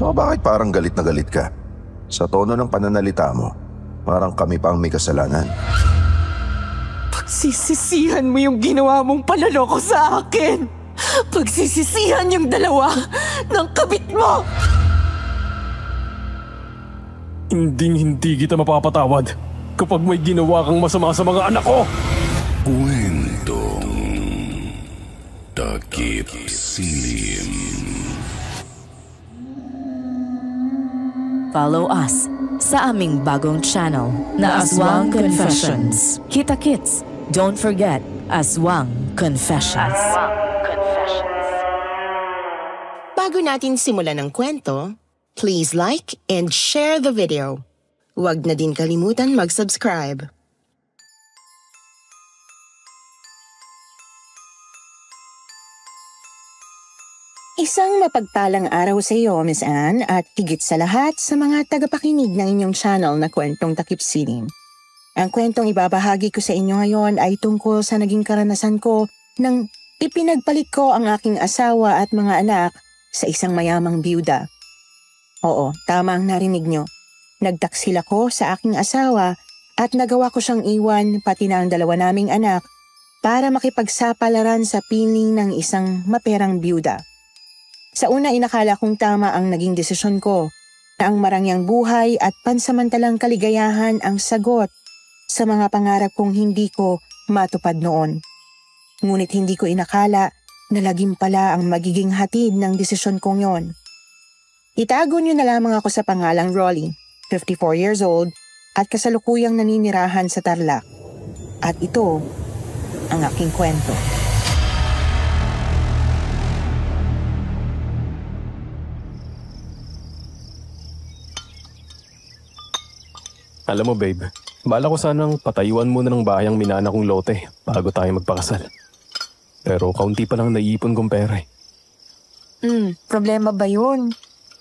So bakit parang galit na galit ka? Sa tono ng pananalita mo, parang kami pa ang may kasalanan. Pagsisisihan mo yung ginawa mong panloloko sa akin. Pagsisisihan yung dalawa ng kabit mo. Hindi kita mapapatawad kapag may ginawa kang masama sa mga anak ko. Kwentong Takip Silim. Follow us sa aming bagong channel na Aswang Confessions. Kita-kits, don't forget Aswang Confessions. Bago natin simulan ang kwento, please like and share the video. Huwag na din kalimutan mag-subscribe. Isang mapagpalang araw sa iyo, Miss Anne, at higit sa lahat sa mga tagapakinig ng inyong channel na Kwentong Takip Silim. Ang kwentong ibabahagi ko sa inyo ngayon ay tungkol sa naging karanasan ko nang ipinagpalit ko ang aking asawa at mga anak sa isang mayamang biyuda. Oo, tama ang narinig nyo. Nagtaksil ako sa aking asawa at nagawa ko siyang iwan pati na ang dalawa naming anak para makipagsapalaran sa piling ng isang maperang biyuda. Sa una inakala kong tama ang naging desisyon ko na ang marangyang buhay at pansamantalang kaligayahan ang sagot sa mga pangarap kong hindi ko matupad noon. Ngunit hindi ko inakala na lagim pala ang magiging hatid ng desisyon kong yon. Itago niyo na lamang ako sa pangalang Rolly, 54 years old at kasalukuyang naninirahan sa Tarlac. At ito ang aking kwento. Alam mo babe, bala ko sanang patayuan muna ng bayang minana kong lote bago tayo magpakasal. Pero kaunti pa lang naiipon kong pera eh. Problema ba yun?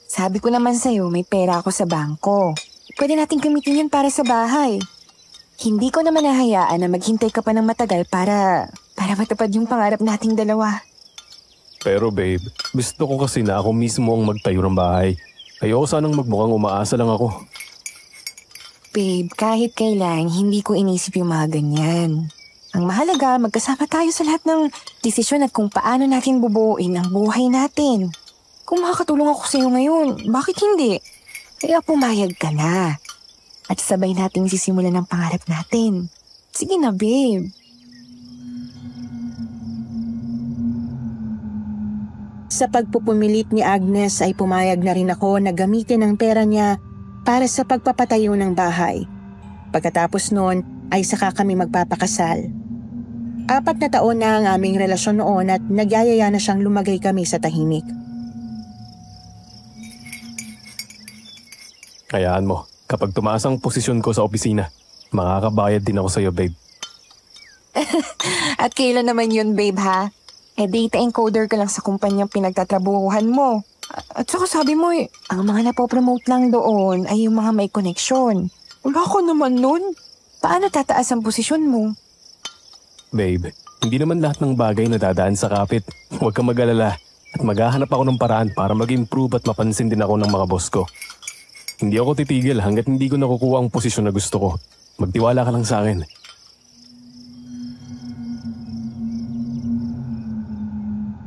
Sabi ko naman sa'yo, may pera ako sa bangko. Pwede natin gamitin yun para sa bahay. Hindi ko naman nahayaan na maghintay ka pa ng matagal para matupad yung pangarap nating dalawa. Pero babe, gusto ko kasi na ako mismo ang magtayo ng bahay. Ayoko sanang magmukhang umaasa lang ako. Babe, kahit kailan, hindi ko inisip yung mga ganyan. Ang mahalaga, magkasama tayo sa lahat ng desisyon at kung paano natin bubuuin ang buhay natin. Kung makakatulong ako sa'yo ngayon, bakit hindi? Kaya pumayag ka na. At sabay nating sisimulan ang pangarap natin. Sige na, babe. Sa pagpupumilit ni Agnes ay pumayag na rin ako na gamitin ang pera niya para sa pagpapatayo ng bahay. Pagkatapos noon ay saka kami magpapakasal. 4 na taon na ang aming relasyon noon at nagyayaya na siyang lumagay kami sa tahimik. Hayaan mo, kapag tumaas ang posisyon ko sa opisina, makakabayad din ako sa'yo babe. At kailan naman yun, babe, ha? Data encoder ka lang sa kumpanyang pinagtatrabuhan mo. At saka sabi mo ang mga napopromote lang doon ay yung mga may koneksyon. Wala ko naman nun. Paano tataas ang posisyon mo? Babe, hindi naman lahat ng bagay na dadaan sa kapit. Huwag kang mag-alala at maghahanap ako ng paraan para mag-improve at mapansin din ako ng mga boss ko. Hindi ako titigil hanggat hindi ko nakukuha ang posisyon na gusto ko. Magtiwala ka lang sa akin.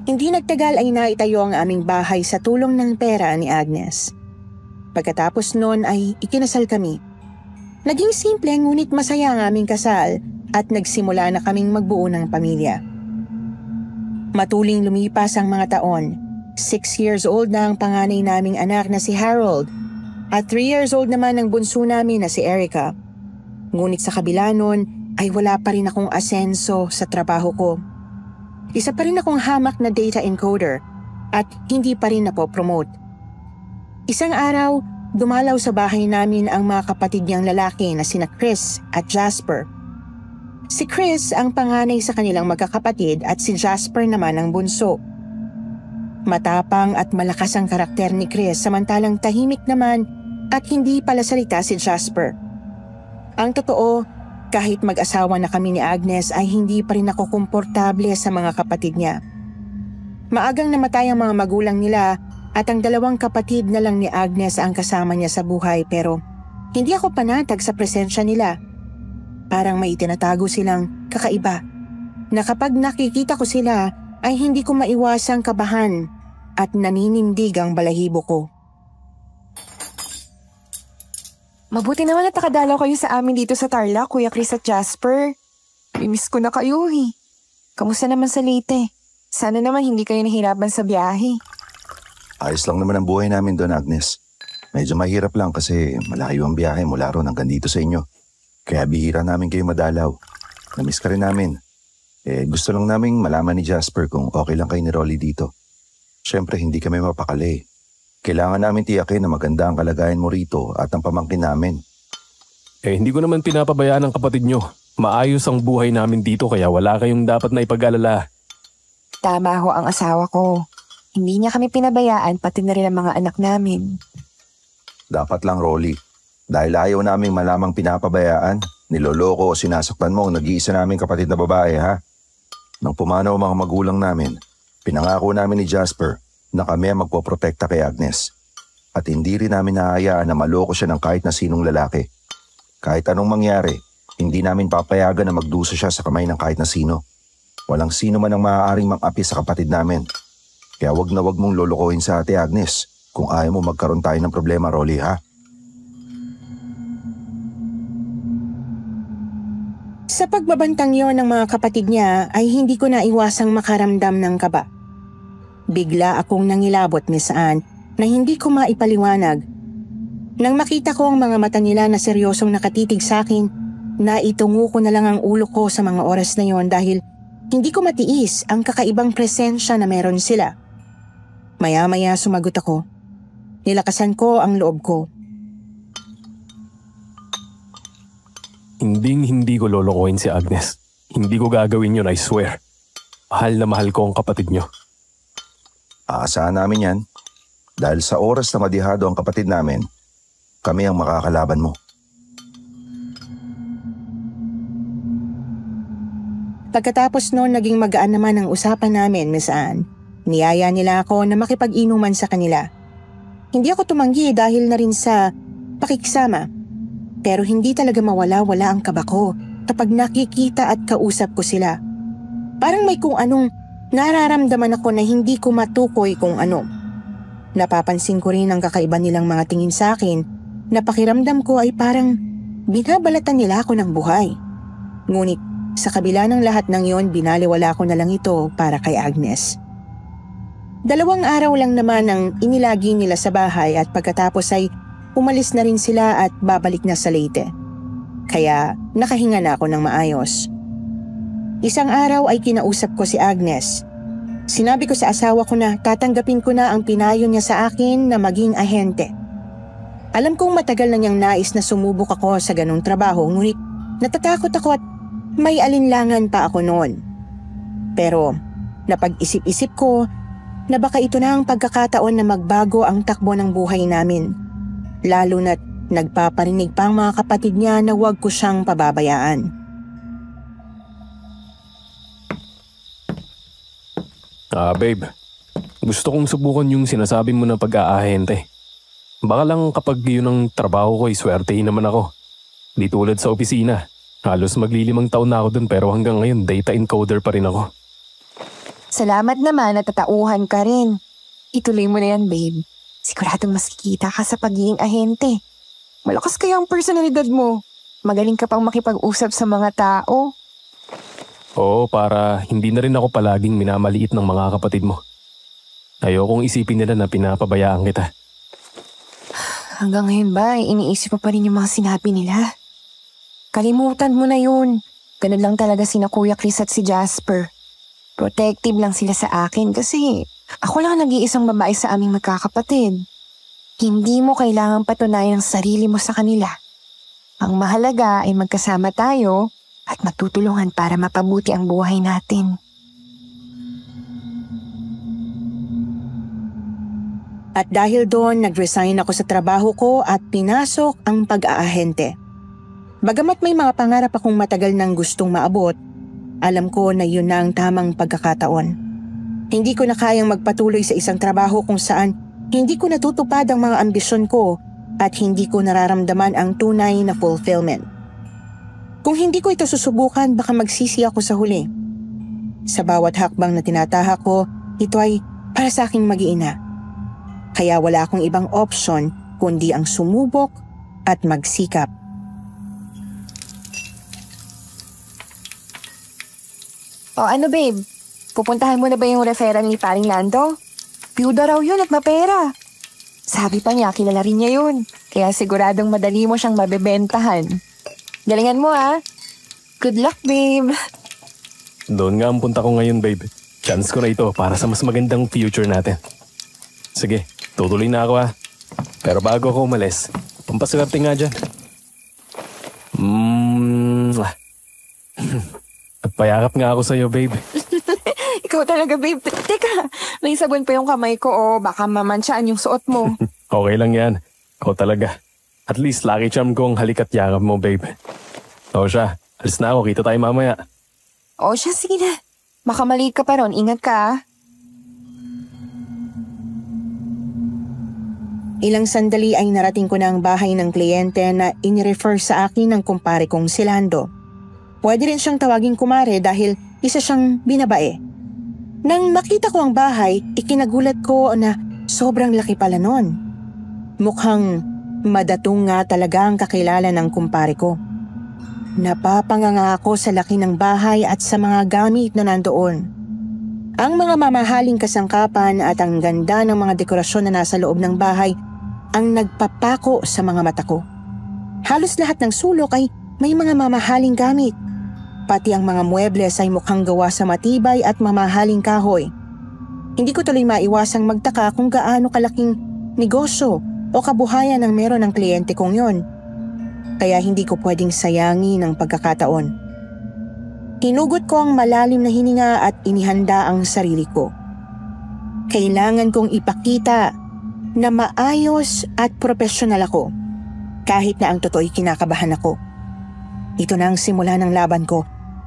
Hindi nagtagal ay naitayo ang aming bahay sa tulong ng pera ni Agnes. Pagkatapos noon ay ikinasal kami. Naging simple ngunit masaya ang aming kasal at nagsimula na kaming magbuo ng pamilya. Matuling lumipas ang mga taon. 6 years old na ang panganay naming anak na si Harold at 3 years old naman ang bunso namin na si Erica. Ngunit sa kabila nun ay wala pa rin akong asenso sa trabaho ko. Isa pa rin akong hamak na data encoder at hindi pa rin napopromote. Isang araw, dumalaw sa bahay namin ang mga kapatid niyang lalaki na sina Chris at Jasper. Si Chris ang panganay sa kanilang magkakapatid at si Jasper naman ang bunso. Matapang at malakas ang karakter ni Chris samantalang tahimik naman at hindi pala salita si Jasper. Ang totoo, kahit mag-asawa na kami ni Agnes ay hindi pa rin ako komportable sa mga kapatid niya. Maagang namatay ang mga magulang nila At ang 2 kapatid na lang ni Agnes ang kasama niya sa buhay pero hindi ako panatag sa presensya nila. Parang may itinatago silang kakaiba na kapag nakikita ko sila ay hindi ko maiwasang kabahan at naninindig ang balahibo ko. Mabuti naman at nakadalaw kayo sa amin dito sa Tarlac, Kuya Chris at Jasper. Mimiss ko na kayo eh. Kamusta naman sa Leyte? Sana naman hindi kayo nahirapan sa biyahe. Ayos lang naman ang buhay namin doon, Agnes. Medyo mahirap lang kasi malayo ang biyahe mula ron hanggang dito sa inyo. Kaya bihira namin kayo madalaw. Namiss ka rin namin. Gusto lang naming malaman ni Jasper kung okay lang kayo ni Rolly dito. Siyempre, hindi kami mapakali. Kailangan namin tiyakin na maganda ang kalagayan mo rito at ang pamangkin namin. Hindi ko naman pinapabayaan ang kapatid nyo. Maayos ang buhay namin dito kaya wala kayong dapat na ipag-alala. Tama ho ang asawa ko. Hindi niya kami pinabayaan pati na rin ang mga anak namin. Dapat lang, Rolly. Dahil ayaw naming malamang pinapabayaan, niloloko o sinasaktan mo ang nag-iisa naming kapatid na babae, ha? Nang pumanaw ang mga magulang namin, pinangako namin ni Jasper na kami ang magpoprotekta kay Agnes. At hindi rin namin nahahayaan na maloko siya ng kahit na sinong lalaki. Kahit anong mangyari, hindi namin papayagan na magdusa siya sa kamay ng kahit na sino. Walang sino man ang maaaring mang-api sa kapatid namin. Kaya wag na wag mong lolokohin sa ate Agnes kung ayaw mo magkaroon tayo ng problema, Rolly, ha? Sa pagbabantang yon ng mga kapatid niya ay hindi ko naiwasang makaramdam ng kaba. Bigla akong nangilabot misaan na hindi ko maipaliwanag. Nang makita ko ang mga mata nila na seryosong nakatitig sa akin, naitungo ko na lang ang ulo ko sa mga oras na yon dahil hindi ko matiis ang kakaibang presensya na meron sila. Maya-maya sumagot ako. Nilakasan ko ang loob ko. Hindi ko lolokohin si Agnes. Hindi ko gagawin yun, I swear. Mahal na mahal ko ang kapatid nyo. Aasahan namin yan. Dahil sa oras na madihado ang kapatid namin, kami ang makakalaban mo. Pagkatapos noon naging magaan naman ang usapan namin, Miss Anne. Niyaya nila ako na makipag-inuman sa kanila. Hindi ako tumanggi dahil na rin sa pakikisama. Pero hindi talaga mawala-wala ang kaba ko kapag nakikita at kausap ko sila. Parang may kung anong nararamdaman ako na hindi ko matukoy kung ano. Napapansin ko rin ang kakaiba nilang mga tingin sa akin na pakiramdam ko ay parang binabalatan nila ako ng buhay. Ngunit sa kabila ng lahat ng yon, binaliwala ko na lang ito para kay Agnes. 2 araw lang naman ang inilagi nila sa bahay at pagkatapos ay umalis na rin sila at babalik na sa Leyte. Kaya nakahinga na ako ng maayos. Isang araw ay kinausap ko si Agnes. Sinabi ko sa asawa ko na tatanggapin ko na ang pinayo niya sa akin na maging ahente. Alam kong matagal na niyang nais na sumubok ako sa ganong trabaho ngunit natatakot ako at may alinlangan pa ako noon. Pero napag-isip-isip ko na baka ito na ang pagkakataon na magbago ang takbo ng buhay namin. Lalo na't nagpaparinig pa ang mga kapatid niya na huwag ko siyang pababayaan. Babe. Gusto kong subukan yung sinasabi mo na pag-aahente. Baka lang kapag yun ang trabaho ko, iswertehin naman ako. Di tulad sa opisina. Halos maglilimang taon na ako dun pero hanggang ngayon data encoder pa rin ako. Salamat naman at tatauhan ka rin. Ituloy mo na yan, babe. Siguradong mas kikita ka sa pagiging ahente. Malakas kaya ang personalidad mo. Magaling ka pang makipag-usap sa mga tao. Oo, para hindi na rin ako palaging minamaliit ng mga kapatid mo. Ayokong isipin nila na pinapabayaan kita. Hanggang ngayon ba, iniisip mo pa rin yung mga sinabi nila? Kalimutan mo na yun. Ganun lang talaga sina Kuya Chris at si Jasper. Protective lang sila sa akin kasi ako lang nag-iisang babae sa aming magkakapatid. Hindi mo kailangang patunayan ang sarili mo sa kanila. Ang mahalaga ay magkasama tayo at magtutulungan para mapabuti ang buhay natin. At dahil doon, nag-resign ako sa trabaho ko at pinasok ang pag-aahente. Bagamat may mga pangarap akong matagal nang gustong maabot, alam ko na yun na ang tamang pagkakataon. Hindi ko na kayang magpatuloy sa isang trabaho kung saan hindi ko natutupad ang mga ambisyon ko at hindi ko nararamdaman ang tunay na fulfillment. Kung hindi ko ito susubukan, baka magsisi ako sa huli. Sa bawat hakbang na tinatahak ko, ito ay para sa aking mag-iina. Kaya wala akong ibang option kundi ang sumubok at magsikap. O ano babe, pupuntahan mo na ba yung referral ni paring Lando? Byuda raw yun at mapera. Sabi pa niya, kilala rin niya yun. Kaya siguradong madali mo siyang mabebentahan. Galingan mo ah. Good luck babe. Doon nga ang punta ko ngayon, babe. Chance ko na ito para sa mas magandang future natin. Sige, tutuloy na ako Pero bago ako umalis, pampaswerte nga dyan. Nagpayakap nga ako sa'yo, babe. Ikaw talaga babe. Teka, may sabon pa yung kamay ko o baka mamansyaan yung suot mo. Okay lang yan. Ikaw talaga. At least lucky charm ko ang halik at yakap mo, babe. O siya, alis na ako. Kita tayo mamaya. O siya, sige na. Makamali ka pa ron. Ingat ka ah. Ilang sandali ay narating ko na ang bahay ng kliyente na inirefer sa akin ng kumpare kong si Lando. Pwede rin siyang tawaging kumare dahil isa siyang binabae. Nang makita ko ang bahay, ikinagulat ko na sobrang laki pala nun. Mukhang madatong nga talaga ang kakilala ng kumpare ko. Napapanganga ako sa laki ng bahay at sa mga gamit na nandoon. Ang mga mamahaling kasangkapan at ang ganda ng mga dekorasyon na nasa loob ng bahay ang nagpapako sa mga mata ko. Halos lahat ng sulok ay may mga mamahaling gamit. Pati ang mga muebles ay mukhang gawa sa matibay at mamahaling kahoy. Hindi ko tuloy maiwasang magtaka kung gaano kalaking negosyo o kabuhayan ang meron ng kliyente kong yon. Kaya hindi ko pwedeng sayangin ang pagkakataon. Hinugot ko ang malalim na hininga at inihanda ang sarili ko. Kailangan kong ipakita na maayos at profesional ako, kahit na ang totoo'y kinakabahan ako. Ito na ang simula ng laban ko.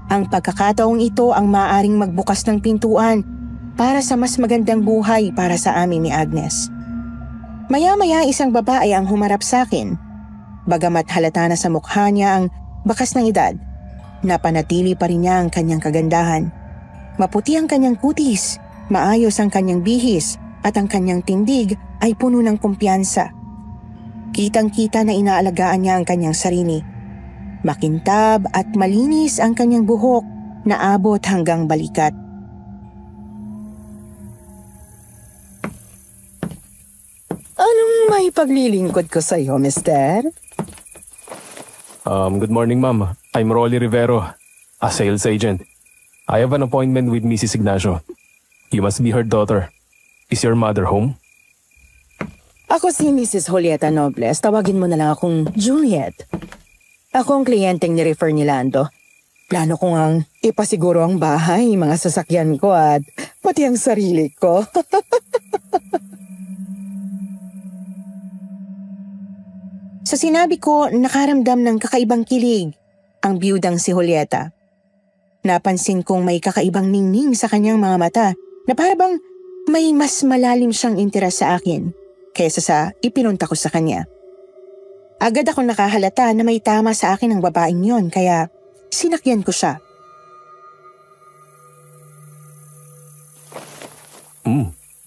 Ang pagkakataong ito ang maaaring magbukas ng pintuan para sa mas magandang buhay para sa amin ni Agnes. Maya-maya isang babae ang humarap sa akin. Bagamat halata na sa mukha niya ang bakas ng edad, napanatili pa rin niya ang kanyang kagandahan. Maputi ang kanyang kutis, maayos ang kanyang bihis at ang kanyang tindig ay puno ng kumpiyansa. Kitang-kita na inaalagaan niya ang kanyang sarili. Makintab at malinis ang kanyang buhok na abot hanggang balikat. Anong may paglilingkod ko sa iyo, mister? Good morning, ma'am. I'm Rolly Rivero, a sales agent. I have an appointment with Mrs. Ignacio. You must be her daughter. Is your mother home? Ako si Mrs. Julieta Nobles. Tawagin mo na lang akong Juliet. Ako ang kliyenteng ni-refer ni Lando. Plano ko ngang ipasiguro ang bahay, mga sasakyan ko at pati ang sarili ko. Sa sinabi ko, nakaramdam ng kakaibang kilig ang biyudang si Julieta. Napansin kong may kakaibang ningning sa kanyang mga mata na parang may mas malalim siyang interes sa akin kaysa sa ipinunta ko sa kanya. Agad akong nakahalata na may tama sa akin ang babaeng yon kaya sinakyan ko siya.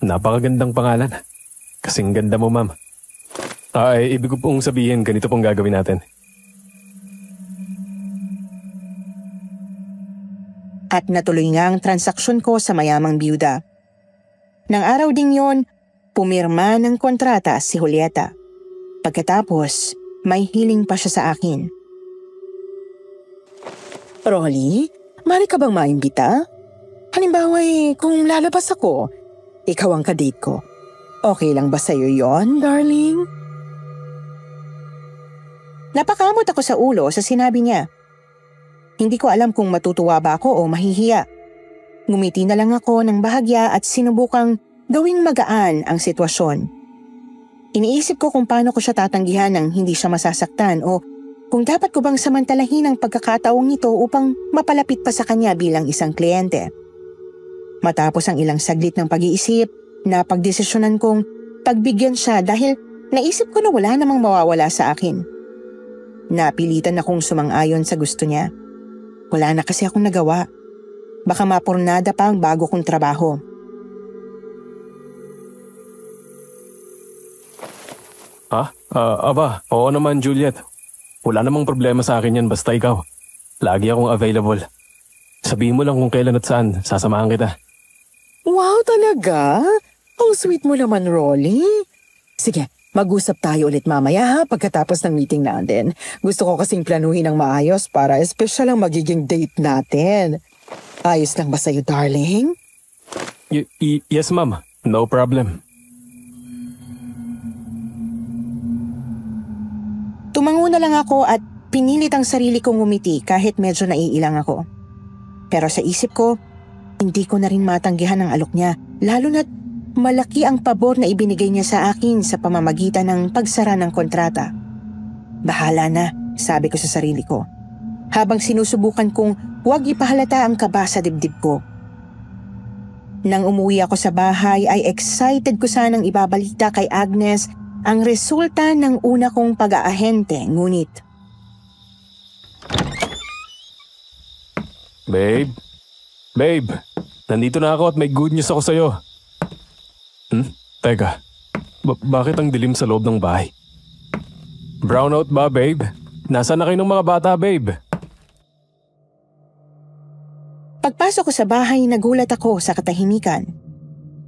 Napakagandang pangalan. Kasing ganda mo, ma'am. Ay, ibig ko pong sabihin, ganito pong gagawin natin. At natuloy nga ang transaksyon ko sa mayamang biyuda. Nang araw ding yon, pumirma ng kontrata si Julieta. Pagkatapos, may hiling pa siya sa akin. Rolly, mari ka bang maimbita? Halimbawa kung lalabas ako, ikaw ang kadate ko. Okay lang ba sa'yo yon, darling? Napakamot ako sa ulo sa sinabi niya. Hindi ko alam kung matutuwa ba ako o mahihiya. Ngumiti na lang ako ng bahagya at sinubukang gawing magaan ang sitwasyon. Iniisip ko kung paano ko siya tatanggihan nang hindi siya masasaktan o kung dapat ko bang samantalahin ang pagkakataong ito upang mapalapit pa sa kanya bilang isang kliyente. Matapos ang ilang saglit ng pag-iisip, napagdesisyonan kong pagbigyan siya dahil naisip ko na wala namang mawawala sa akin. Napilitan akong sumang-ayon sa gusto niya. Wala na kasi akong nagawa. Baka mapurnada pa ang bago kong trabaho. Aba, oo naman Juliet. Wala namang problema sa akin yan basta ikaw. Lagi akong available. Sabihin mo lang kung kailan at saan, sasamahan kita. Wow, talaga? Ang sweet mo naman, Rolly. Sige, mag-usap tayo ulit mamaya ha pagkatapos ng meeting natin. Gusto ko kasing planuhin ng maayos para espesyal ang magiging date natin. Ayos lang ba sa'yo, darling? Yes, ma'am. No problem. Tumango na lang ako at pinilit ang sarili kong ngumiti kahit medyo naiilang ako. Pero sa isip ko, hindi ko na rin matanggihan ang alok niya, lalo na't malaki ang pabor na ibinigay niya sa akin sa pamamagitan ng pagsara ng kontrata. Bahala na, sabi ko sa sarili ko, habang sinusubukan kong huwag ipahalata ang kaba sa dibdib ko. Nang umuwi ako sa bahay ay excited ko sanang ibabalita kay Agnes ang resulta ng una kong pag-aahente, ngunit Babe, nandito na ako at may good news ako sa'yo. Teka, bakit ang dilim sa loob ng bahay? Brownout ba, babe? Nasaan na kayo ng mga bata, babe? pagpasok ko sa bahay nagulat ako sa katahimikan.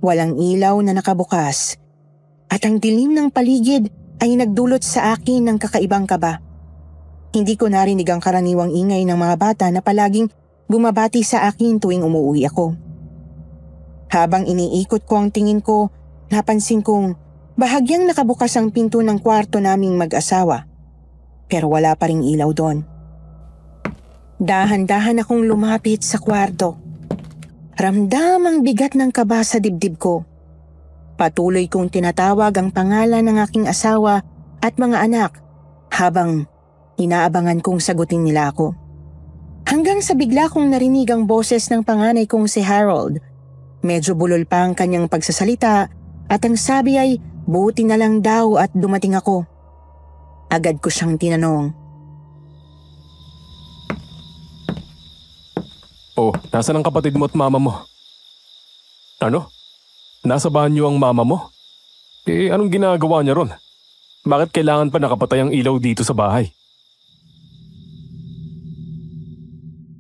Walang ilaw na nakabukas at ang dilim ng paligid ay nagdulot sa akin ng kakaibang kaba. Hindi ko narinig ang karaniwang ingay ng mga bata na palaging bumabati sa akin tuwing umuwi ako. Habang iniikot ko ang tingin ko, napansin kong bahagyang nakabukas ang pinto ng kwarto naming mag-asawa. Pero wala pa ring ilaw doon. Dahan-dahan akong lumapit sa kwarto. Ramdam ang bigat ng kaba sa dibdib ko. Patuloy kong tinatawag ang pangalan ng aking asawa at mga anak habang inaabangan kong sagutin nila ako. Hanggang sa bigla kong narinig ang boses ng panganay kong si Harold. Medyo bulol pa ang kanyang pagsasalita at ang sabi ay buti na lang daw at dumating ako. Agad ko siyang tinanong. Oh, nasaan ang kapatid mo at mama mo? Ano? Nasa banyo ang mama mo? Anong ginagawa niya ron? Bakit kailangan pa nakapatay ang ilaw dito sa bahay?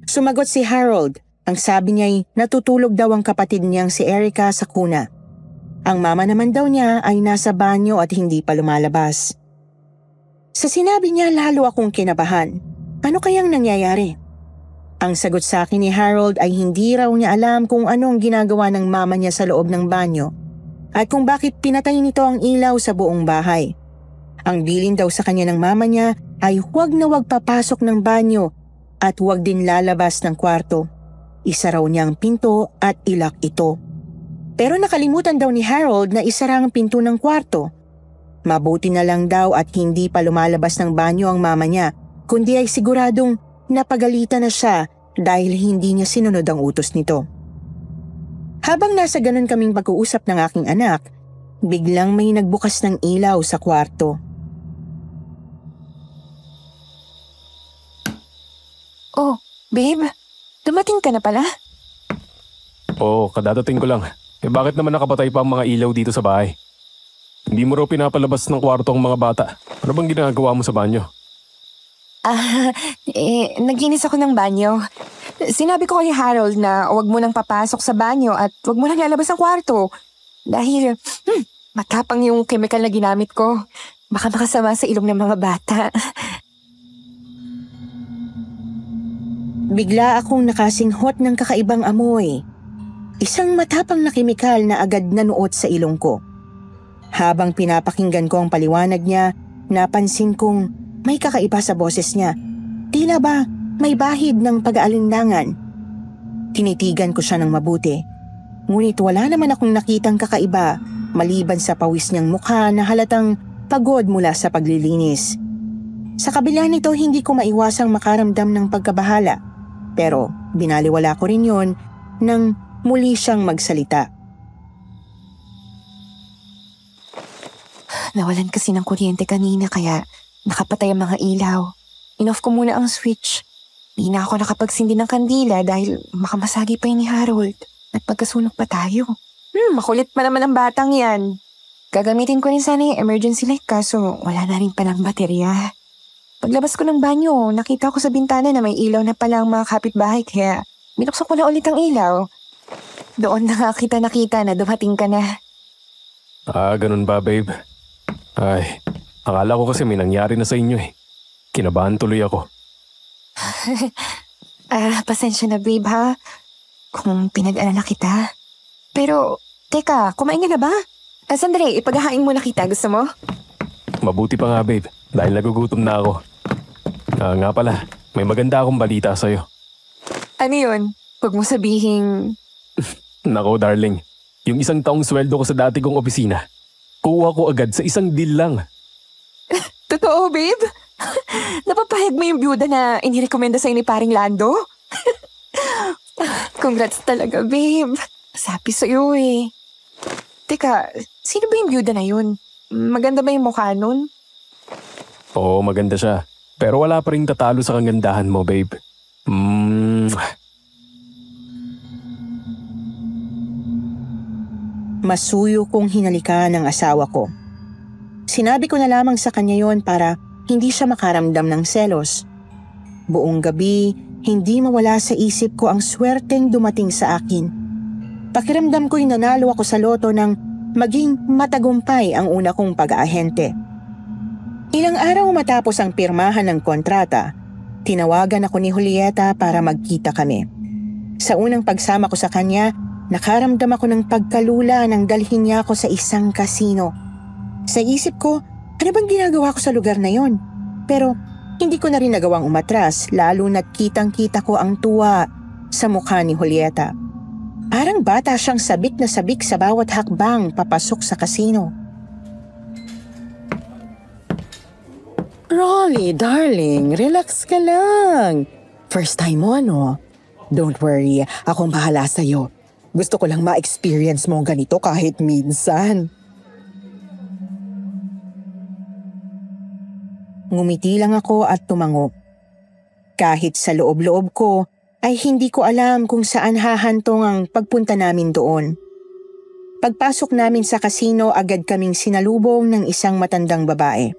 Sumagot si Harold. Ang sabi niya ay natutulog daw ang kapatid niyang si Erica sa kuna. Ang mama naman daw niya ay nasa banyo at hindi pa lumalabas. Sa sinabi niya lalo akong kinabahan. Ano kayang nangyayari? Ang sagot sa akin ni Harold ay hindi raw niya alam kung anong ginagawa ng mama niya sa loob ng banyo at kung bakit pinatay nito ang ilaw sa buong bahay. Ang bilin daw sa kanya ng mama niya ay huwag na huwag papasok ng banyo at huwag din lalabas ng kwarto. Isa raw niya ang pinto at ilak ito. Pero nakalimutan daw ni Harold na isara ang pinto ng kwarto. Mabuti na lang daw at hindi pa lumalabas ng banyo ang mama niya, kundi ay siguradong napagalitan na siya dahil hindi niya sinunod ang utos nito. Habang nasa ganun kaming pag-uusap ng aking anak, biglang may nagbukas ng ilaw sa kwarto. Oh, babe, dumating ka na pala? Oo, kadadating ko lang. Bakit naman nakapatay pa ang mga ilaw dito sa bahay? Hindi mo raw pinapalabas ng kwarto ang mga bata. Ano bang ginagawa mo sa banyo? Naglinis ako ng banyo. Sinabi ko kay Harold na huwag mo nang papasok sa banyo at huwag mo nang lalabas ng kwarto. Dahil, matapang yung chemical na ginamit ko. Baka makasama sa ilong ng mga bata. Bigla akong nakasinghot ng kakaibang amoy. Isang matapang na kemikal na agad nanuot sa ilong ko. Habang pinapakinggan ko ang paliwanag niya, napansin kong may kakaiba sa boses niya. Tila ba may bahid ng pag-aalinlangan? Tinitigan ko siya ng mabuti. Ngunit wala naman akong nakitang kakaiba maliban sa pawis niyang mukha na halatang pagod mula sa paglilinis. Sa kabila nito hindi ko maiwasang makaramdam ng pagkabahala. Pero binaliwala ko rin yon nang muli siyang magsalita. Nawalan kasi ng kuryente kanina kaya nakapatay ang mga ilaw. Inoff ko muna ang switch. Di na ako nakapagsindi ng kandila dahil makamasagi pa yun ni Harold. At pagkasunog pa tayo. Makulit pa naman ang batang yan. Gagamitin ko rin sana yung emergency light kaso wala na rin palang baterya. Paglabas ko ng banyo, nakita ko sa bintana na may ilaw na pala ang mga kapitbahay kaya binuksan ko na ulit ang ilaw. Doon na nga kita nakita na dumating ka na. Ganun ba, babe? Ay, akala ko kasi may nangyari na sa inyo eh. Kinabahan tuloy ako. Pasensya na babe ha. Kung pinag-alala kita. Pero, teka, kumain ka na ba? Sandali, ipaghahain mo na kita. Gusto mo? Mabuti pa nga, babe. Dahil nagugutom na ako. Nga pala, may maganda akong balita sa'yo. Ano yun? Huwag mo sabihin... Nako, darling. Yung 1 taong sweldo ko sa dati kong opisina, kuha ko agad sa 1 deal lang. Totoo, babe? Napapahig mo yung byuda na inirekomenda sa'yo ni paring Lando? Congrats talaga, babe. Sabi sa'yo eh. Teka, sino ba yung byuda na yun? Maganda ba yung mukha nun? Oo, maganda siya. Pero wala pa rin tatalo sa kagandahan mo, babe. Masuyo kong hinalikan ng asawa ko. Sinabi ko na lamang sa kanya yon para hindi siya makaramdam ng selos. Buong gabi, hindi mawala sa isip ko ang swerteng dumating sa akin. Pakiramdam ko'y nanalo ako sa loto ng maging matagumpay ang una kong pag-aahente. Ilang araw matapos ang pirmahan ng kontrata, tinawagan ako ni Julieta para magkita kami. Sa unang pagsama ko sa kanya, nakaramdam ako ng pagkalula nang dalhin niya ako sa isang kasino. Sa isip ko, ano bang ginagawa ko sa lugar na yon? Pero hindi ko na rin nagawang umatras lalo na't kitang-kita ko ang tuwa sa mukha ni Julieta. Parang bata siyang sabik na sabik sa bawat hakbang papasok sa kasino. Rolly, darling, relax ka lang. First time mo, ano? Don't worry, akong bahala sa'yo. Gusto ko lang ma-experience mo ganito kahit minsan. Ngumiti lang ako at tumango. Kahit sa loob-loob ko, ay hindi ko alam kung saan hahantong ang pagpunta namin doon. Pagpasok namin sa kasino, agad kaming sinalubong ng isang matandang babae.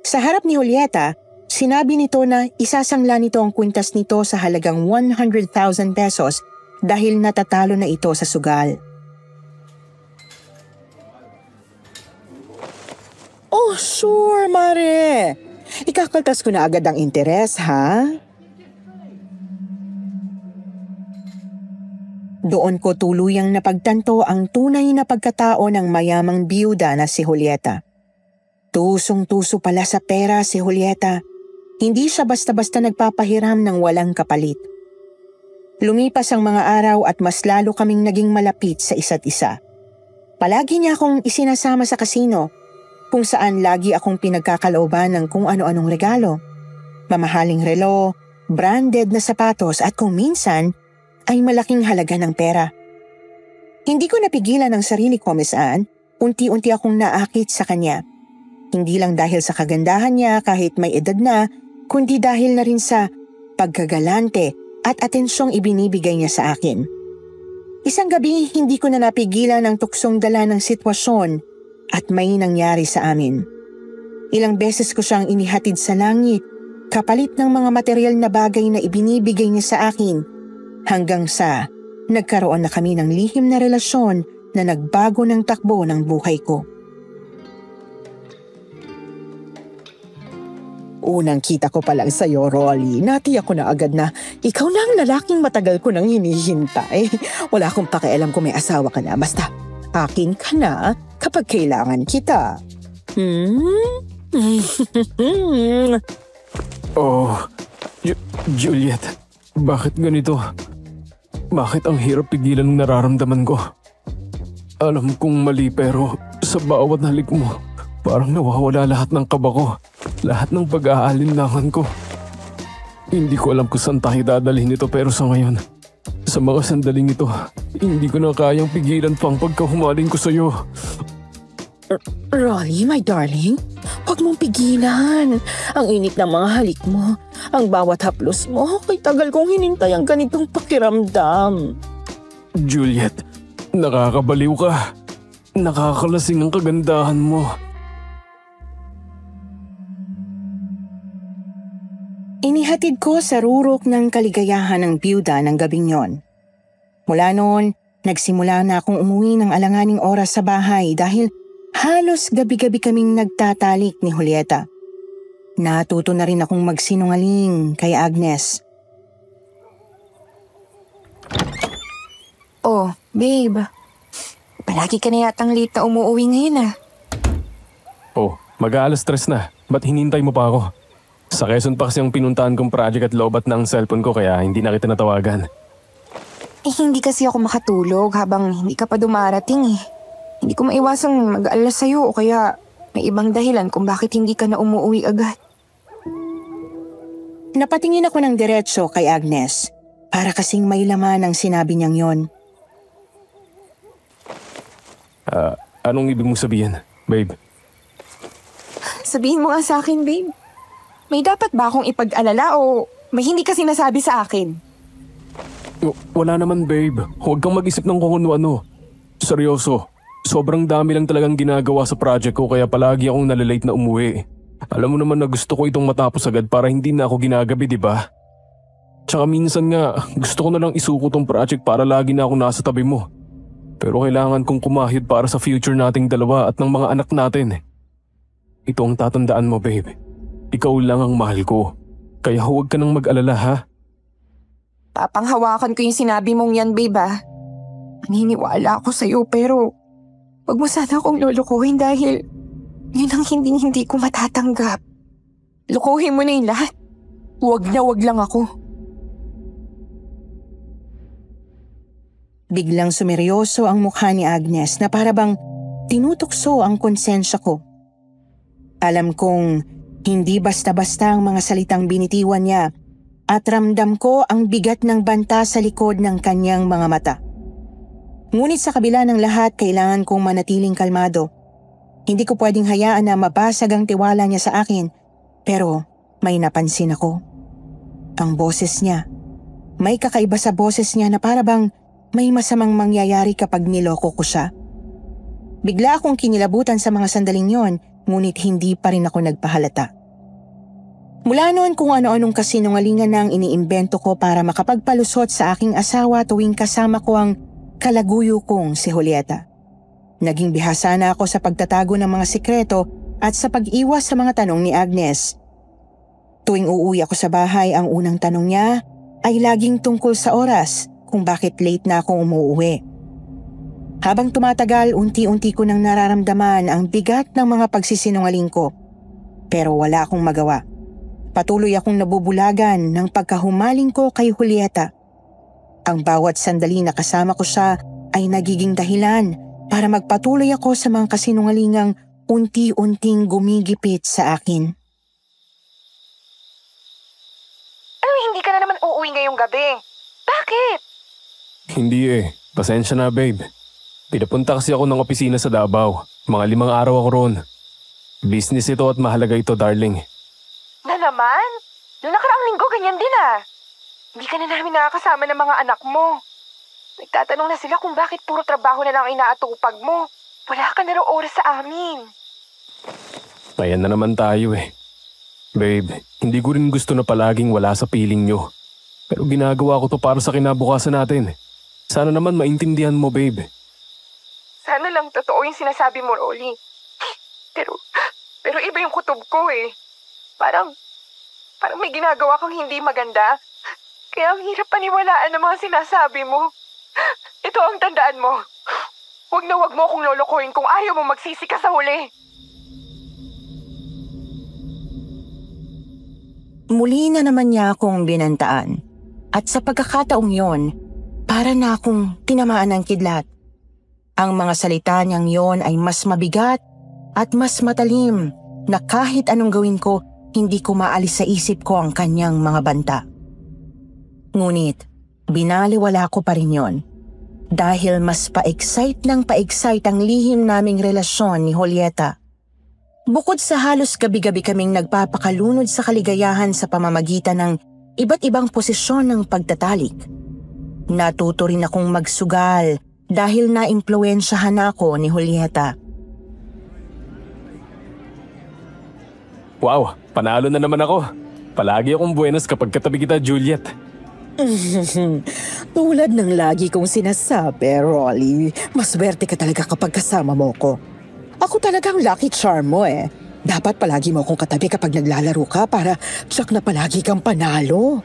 Sa harap ni Julieta, sinabi nito na isasangla nito ang kwintas nito sa halagang 100,000 pesos dahil natatalo na ito sa sugal. Oh, sure, Mare. Ikakaltas ko na agad ang interes, ha? Doon ko tuluyang napagtanto ang tunay na pagkatao ng mayamang biyuda na si Julieta. Tusong-tuso pala sa pera si Julieta. Hindi siya basta-basta nagpapahiram ng walang kapalit. Lumipas ang mga araw at mas lalo kaming naging malapit sa isa't isa. Palagi niya akong isinasama sa kasino, kung saan lagi akong pinagkakalooban ng kung ano-anong regalo. Mamahaling relo, branded na sapatos at kung minsan ay malaking halaga ng pera. Hindi ko napigilan ang sarili ko, Miss Anne. Unti-unti akong naakit sa kanya. Hindi lang dahil sa kagandahan niya kahit may edad na, kundi dahil na rin sa pagkagalante at atensyong ibinibigay niya sa akin. Isang gabi, hindi ko na napigilan ang tuksong dala ng sitwasyon at may nangyari sa amin. Ilang beses ko siyang inihatid sa langit, kapalit ng mga material na bagay na ibinibigay niya sa akin, hanggang sa nagkaroon na kami ng lihim na relasyon na nagbago ng takbo ng buhay ko. Unang kita ko pa lang sa'yo, Rolly, natiyak ko na agad na ikaw na ang lalaking matagal ko nang hinihintay. Wala akong pakialam kung may asawa ka na. Basta, akin ka na kapag kailangan kita. Oh, Juliet, bakit ganito? Bakit ang hirap pigilan ng nararamdaman ko? Alam kong mali pero sa bawat halik mo, parang nawawala lahat ng kaba ko, lahat ng pag-aalinlangan ko. Hindi ko alam kung saan tayo dadalhin ito pero sa ngayon, sa mga sandaling ito, hindi ko na kayang pigilan pa ang pagkahumaling ko sa'yo. Rolly, my darling, huwag mong pigilan. Ang init ng mga halik mo, ang bawat haplos mo, kay tagal kong hinintay ang ganitong pakiramdam. Juliet, nakakabaliw ka. Nakakalasing ang kagandahan mo. Inihatid ko sa rurok ng kaligayahan ng biyuda ng gabing yon. Mula noon, nagsimula na akong umuwi ng alanganing oras sa bahay dahil halos gabi-gabi kaming nagtatalik ni Julieta. Natuto na rin akong magsinungaling kay Agnes. Oh, babe. Palagi ka na yatang late na umuwi ngayon ah. Oh, mag-aalas 3 na. Ba't hinintay mo pa ako? Sa Quezon pa kasi ang pinuntahan kong project at lobat na ang cellphone ko kaya hindi na kita natawagan. Hindi kasi ako makatulog habang hindi ka pa dumarating eh. Hindi ko maiwasang mag-alala sa'yo o kaya may ibang dahilan kung bakit hindi ka na umuwi agad. Napatingin ako ng diretso kay Agnes para kasing may laman ang sinabi niyang yon. Anong ibig mong sabihin, babe? Sabihin mo nga sa akin, babe. May dapat ba akong ipag-alala o may hindi ka sinasabi sa akin? Wala naman, babe. Huwag kang mag-isip ng kung ano-ano. Seryoso, sobrang dami lang talagang ginagawa sa project ko kaya palagi akong nalilate na umuwi. Alam mo naman na gusto ko itong matapos agad para hindi na ako ginagabi, di ba? Tsaka minsan nga, gusto ko na lang isuko tong project para lagi na ako nasa tabi mo. Pero kailangan kong kumahid para sa future nating dalawa at ng mga anak natin. Ito ang tatandaan mo, babe. Ikaw lang ang mahal ko. Kaya huwag ka nang mag-alala, ha? Papanghawakan ko yung sinabi mong yan, babe ah. Maniniwala ako sa'yo pero wag mo sana akong lulukuhin dahil yun ang hindi ko matatanggap. Lukuhin mo na yung lahat. Wag lang ako. Biglang sumeryoso ang mukha ni Agnes na para bang tinutukso ang konsensya ko. Alam kong hindi basta-basta ang mga salitang binitiwan niya at ramdam ko ang bigat ng banta sa likod ng kanyang mga mata. Ngunit sa kabila ng lahat, kailangan kong manatiling kalmado. Hindi ko pwedeng hayaan na mabasag ang tiwala niya sa akin, pero may napansin ako. Ang boses niya. May kakaiba sa boses niya na para bang may masamang mangyayari kapag niloko ko siya. Bigla akong kinilabutan sa mga sandaling yon, ngunit hindi pa rin ako nagpahalata. Mula noon kung ano-anong kasinungalingan na ang iniimbento ko para makapagpalusot sa aking asawa tuwing kasama ko ang kalaguyo kong si Julieta. Naging bihasa na ako sa pagtatago ng mga sikreto at sa pag-iwas sa mga tanong ni Agnes. Tuwing uuwi ako sa bahay, ang unang tanong niya ay laging tungkol sa oras kung bakit late na akong umuwi. Habang tumatagal, unti-unti ko nang nararamdaman ang bigat ng mga pagsisinungaling ko. Pero wala akong magawa. Patuloy akong nabubulagan ng pagkahumaling ko kay Julieta. Ang bawat sandali na kasama ko siya ay nagiging dahilan para magpatuloy ako sa mga kasinungalingang unti-unting gumigipit sa akin. Ano, hindi ka na naman uuwi ngayong gabi? Bakit? Hindi eh. Pasensya na, babe. Pinapunta kasi ako ng opisina sa Davao. Mga 5 araw ako roon. Business ito at mahalaga ito, darling. Na naman? Noong nakaraang linggo, ganyan din ah. Hindi ka na namin nakakasama ng mga anak mo. Nagtatanong na sila kung bakit puro trabaho na lang ang inaatupag mo. Wala ka na raw oras sa amin. Ayan na naman tayo eh. Babe, hindi ko rin gusto na palaging wala sa piling nyo. Pero ginagawa ko to para sa kinabukasan natin. Sana naman maintindihan mo, babe. Sana lang totoo yung sinasabi mo, Rolly. Pero iba yung kutob ko eh. Parang may ginagawa kang hindi maganda. Kaya ang hirap paniwalaan ng mga sinasabi mo. Ito ang tandaan mo. Huwag na huwag mo akong lolokohin kung ayaw mo magsisi ka sa huli. Muli na naman niya akong binantaan. At sa pagkakataong yon, para na akong tinamaan ng kidlat. Ang mga salita niyang yon ay mas mabigat at mas matalim na kahit anong gawin ko, hindi ko maalis sa isip ko ang kanyang mga banta. Ngunit, binaliwala ko pa rin yon. Dahil mas pa-excite ang lihim naming relasyon ni Julieta. Bukod sa halos gabi-gabi kaming nagpapakalunod sa kaligayahan sa pamamagitan ng iba't ibang posisyon ng pagtatalik, natuto rin akong magsugal dahil naimpluwensyahan ako ni Julieta. Wow, panalo na naman ako. Palagi akong buenas kapag katabi kita, Juliet. Tulad ng lagi kong sinasabi, Rolly, maswerte ka talaga kapag kasama mo ko. Ako talagang lucky charm mo eh. Dapat palagi mo akong katabi kapag naglalaro ka para tsak na palagi kang panalo.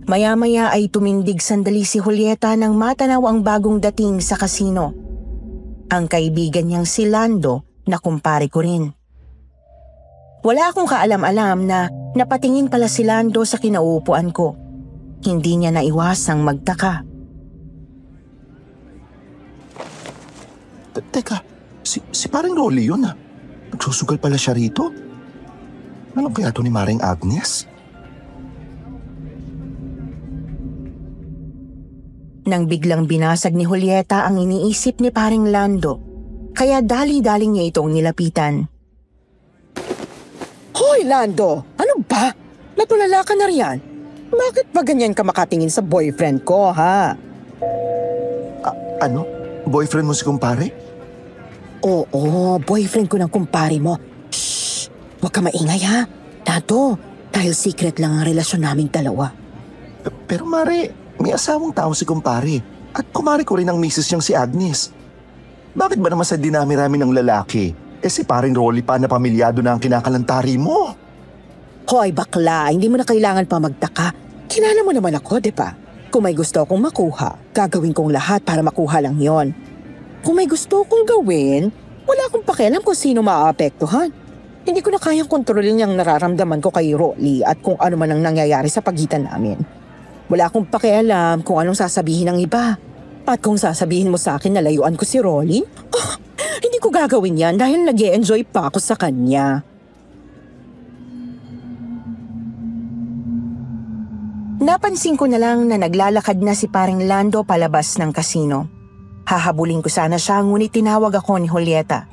Maya-maya ay tumindig sandali si Julieta nang matanaw ang bagong dating sa kasino. Ang kaibigan niyang si Lando na kumpare ko rin. Wala akong kaalam-alam na napatingin pala si Lando sa kinauupuan ko. Hindi niya naiwasang magtaka. Teka, si paring Rolly yun ah. Nagsusugal pala siya rito. Ano kaya to ni Maring Agnes? Nang biglang binasag ni Julieta ang iniisip ni paring Lando, kaya dali-daling niya itong nilapitan. Hoy, Lando! Ano ba? Natulala ka na riyan. Bakit ba ganyan ka makatingin sa boyfriend ko, ha? Ano? Boyfriend mo si kumpare? Oo, boyfriend ko ng kumpare mo. Shh! Huwag ka maingay, ha? Lando, dahil secret lang ang relasyon naming dalawa. Pero Mare, may asawang tao si kumpare. At kumare ko rin ang misis niyang si Agnes. Bakit ba naman sa dinami-rami ng lalaki? Si paring Rolly pa na pamilyado na ang kinakalantari mo. Hoy, bakla, hindi mo na kailangan pa magtaka. Kilala mo naman ako, di ba? Kung may gusto akong makuha, gagawin kong lahat para makuha lang yon. Kung may gusto akong gawin, wala akong pakialam kung sino maaapektuhan. Hindi ko na kayang kontrolin yung nararamdaman ko kay Rolly at kung ano man ang nangyayari sa pagitan namin. Wala akong pakialam kung anong sasabihin ng iba. At kung sasabihin mo sa akin na layuan ko si Rolly, hindi ko gagawin yan dahil nag-e-enjoy pa ako sa kanya. Napansin ko na lang na naglalakad na si paring Lando palabas ng kasino. Hahabulin ko sana siya ngunit tinawag ako ni Julieta.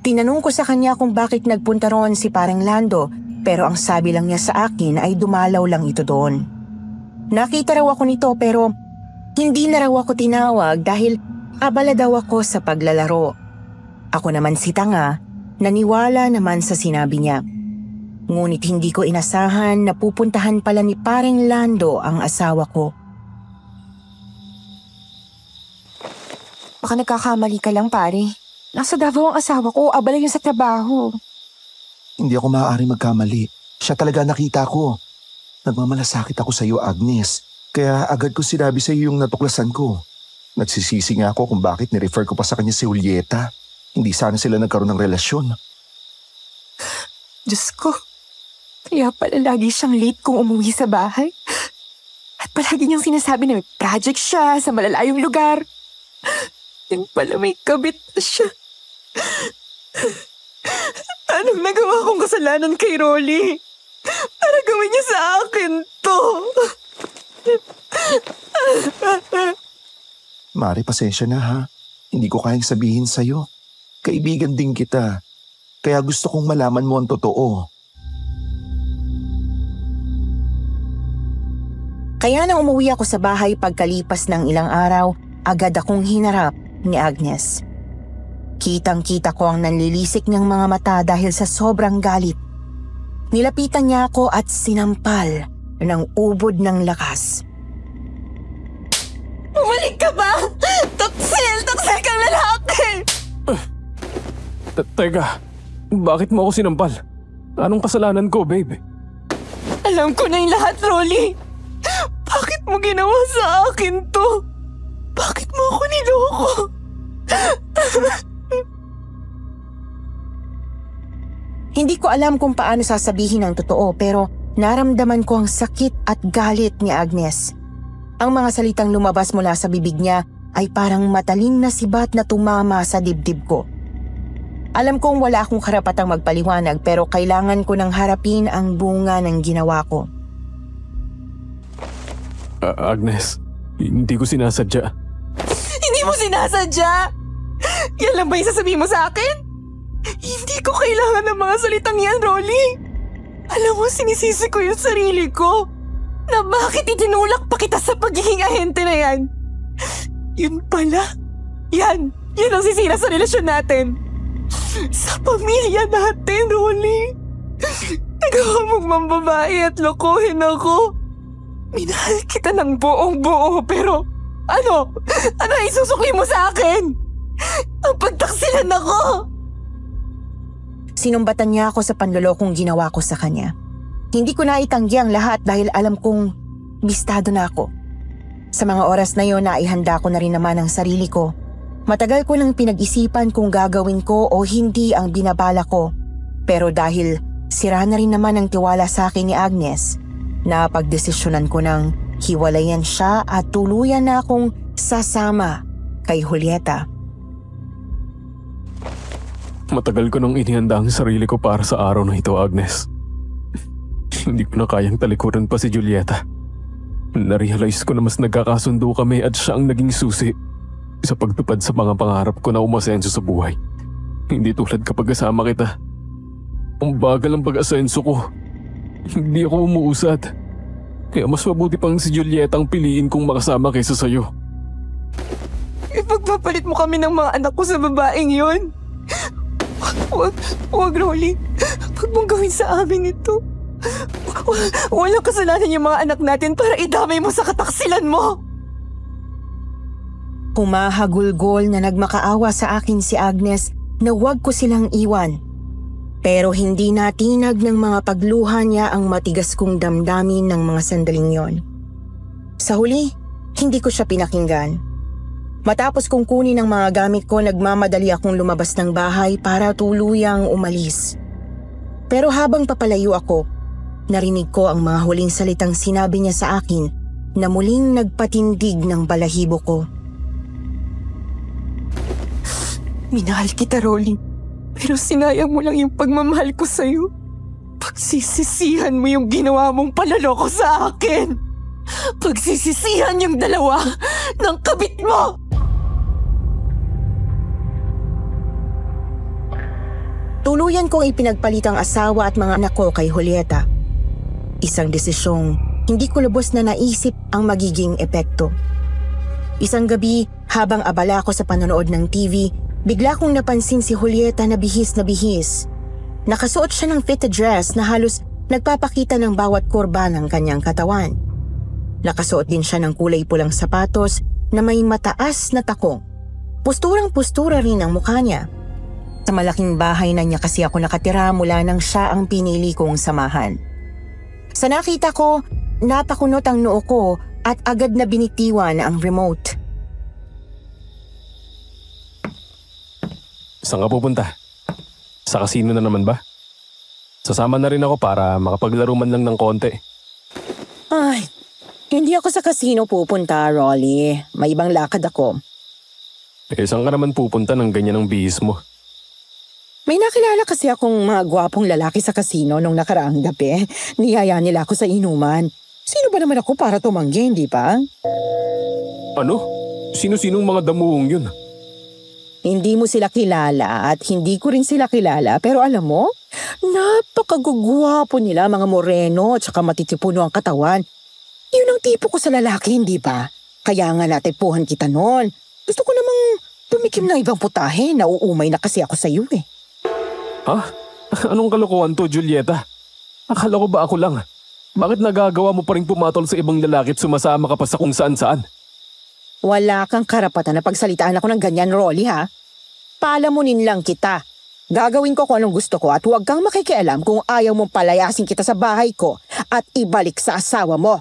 Tinanong ko sa kanya kung bakit nagpunta roon si paring Lando pero ang sabi lang niya sa akin ay dumalaw lang ito doon. Nakita raw ako nito pero hindi na raw ako tinawag dahil abala daw ako sa paglalaro. Ako naman si tanga, naniwala naman sa sinabi niya. Ngunit hindi ko inasahan na pupuntahan pala ni paring Lando ang asawa ko. Baka nagkakamali ka lang, pare. Nasa Davao ang asawa ko, abala yun sa trabaho. Hindi ako maaari magkamali. Siya talaga nakita ko. Nagmamalasakit ako sa iyo, Agnes. Kaya agad ko sinabi sa iyo yung natuklasan ko. Nagsisisi nga ako kung bakit ni-refer ko pa sa kanya si Julieta. Hindi sana sila nagkaroon ng relasyon. Diyos ko, kaya pala lagi siyang late kung umuwi sa bahay. At palagi niyang sinasabi na may project siya sa malalayong lugar. Yung pala may kabit na siya. Anong nagawa kong kasalanan kay Rolly? Para gawin niya sa akin to. Mari, pasensya na ha. Hindi ko kayang sabihin sa'yo. Kaibigan din kita. Kaya gusto kong malaman mo ang totoo. Kaya nang umuwi ako sa bahay pagkalipas ng ilang araw, agad akong hinarap ni Agnes. Kitang-kita ko ang nanlilisik niyang mga mata dahil sa sobrang galit. Nilapitan niya ako at sinampal ng ubod ng lakas. Bumalik ka ba? Taksil kang lalaki! Teka, bakit mo ako sinampal? Anong kasalanan ko, babe? Alam ko na yung lahat, Rolly. Bakit mo ginawa sa akin to? Bakit mo ako niloko? Hindi ko alam kung paano sasabihin ang totoo pero naramdaman ko ang sakit at galit ni Agnes. Ang mga salitang lumabas mula sa bibig niya ay parang matalim na sibat na tumama sa dibdib ko. Alam kong wala akong karapatang magpaliwanag pero kailangan ko nang harapin ang bunga ng ginawa ko. Agnes, hindi ko sinasadya. Hindi mo sinasadya! Yan lang ba yung sasabihin mo sa akin? Hindi ko kailangan ng mga salitang yan, Rolly. Alam mo, sinisisi ko yung sarili ko. Na bakit itinulak pa kita sa pagiging ahente na yan? Yun pala. Yan ang sisira sa relasyon natin. Sa pamilya natin, Rolly. Nagawa mong mambabae at lokohin ako. Minahal kita ng buong buo, pero ano isusukli mo sa akin? Ang pagtaksilan ako! Sinumbatan niya ako sa panlolokong ginawa ko sa kanya. Hindi ko na itanggi ang lahat dahil alam kong bistado na ako. Sa mga oras na yon, naihanda ko na rin naman ang sarili ko. Matagal ko nang pinag-isipan kung gagawin ko o hindi ang binabala ko. Pero dahil sira na rin naman ang tiwala sa akin ni Agnes, napagdesisyonan ko nang hiwalayan siya at tuluyan na akong sasama kay Julieta. Matagal ko nang inihanda ang sarili ko para sa araw na ito, Agnes. Hindi ko na kayang talikuran pa si Julieta. Narealize ko na mas nagkakasundo kami at siya ang naging susi sa pagtupad sa mga pangarap ko na umasenso sa buhay. Hindi tulad kapag kasama kita. Ang bagal ang pag-asenso ko. Hindi ako umuusad. Kaya mas mabuti pang si Julieta ang piliin kong makasama kaysa sa'yo. Ipagpapalit mo kami ng mga anak ko sa babaeng yon. Huwag, Rolly. Huwag mong gawin sa amin ito. Walang kasalanan yung mga anak natin para idamay mo sa kataksilan mo. Kumahagulgol na nagmakaawa sa akin si Agnes na huwag ko silang iwan. Pero hindi natinag ng mga pagluha niya ang matigas kong damdamin ng mga sandaling yon. Sa huli, hindi ko siya pinakinggan. Matapos kong kunin ang mga gamit ko, nagmamadali akong lumabas ng bahay para tuluyang umalis. Pero habang papalayo ako, narinig ko ang mga huling salitang sinabi niya sa akin na muling nagpatindig ng balahibo ko. Minahal kita, Rolly. Pero sinayang mo lang yung pagmamahal ko sa'yo. Pagsisisihan mo yung ginawa mong panloloko sa akin. Pagsisisihan yung dalawa ng kabit mo! Tuluyan kong ipinagpalit ang asawa at mga anak ko kay Julieta. Isang desisyong hindi ko lubos na naisip ang magiging epekto. Isang gabi, habang abala ako sa panonood ng TV, bigla kong napansin si Julieta na bihis na bihis. Nakasuot siya ng fitted dress na halos nagpapakita ng bawat kurba ng kanyang katawan. Nakasuot din siya ng kulay pulang sapatos na may mataas na takong. Pusturang-pustura rin ang mukha niya. Sa malaking bahay na niya kasi ako nakatira mula nang siya ang pinili kong samahan. Sa nakita ko, napakunot ang noo ko at agad na binitiwan ang remote. Saan ka pupunta? Sa kasino na naman ba? Sasama na rin ako para makapaglaro man lang ng konti. Ay, hindi ako sa kasino pupunta, Rolly. May ibang lakad ako. Saan ka naman pupunta ng ganyan ang bihis mo? May nakilala kasi akong mga gwapong lalaki sa kasino nung nakaraang gabi. Niyaya nila ako sa inuman. Sino ba naman ako para tumanggi, hindi ba? Ano? Sino-sinong mga damuhong yun? Hindi mo sila kilala at hindi ko rin sila kilala. Pero alam mo, napakagugwapo nila, mga moreno at saka matitipuno ang katawan. Yun ang tipo ko sa lalaki, hindi ba? Kaya nga natipuhan kita noon. Gusto ko namang tumikim ng ibang putahe. Nauumay na kasi ako sa iyo eh. Ha? Anong kalokohan to, Julieta? Akala ko ba ako lang? Bakit nagagawa mo pa rin pumatol sa ibang lalaki at sumasama ka pa sa kung saan-saan? Wala kang karapatan na pagsalitaan ako ng ganyan, Rolly, ha? Palamunin lang kita. Gagawin ko kung anong gusto ko at huwag kang makikialam kung ayaw mong palayasin kita sa bahay ko at ibalik sa asawa mo.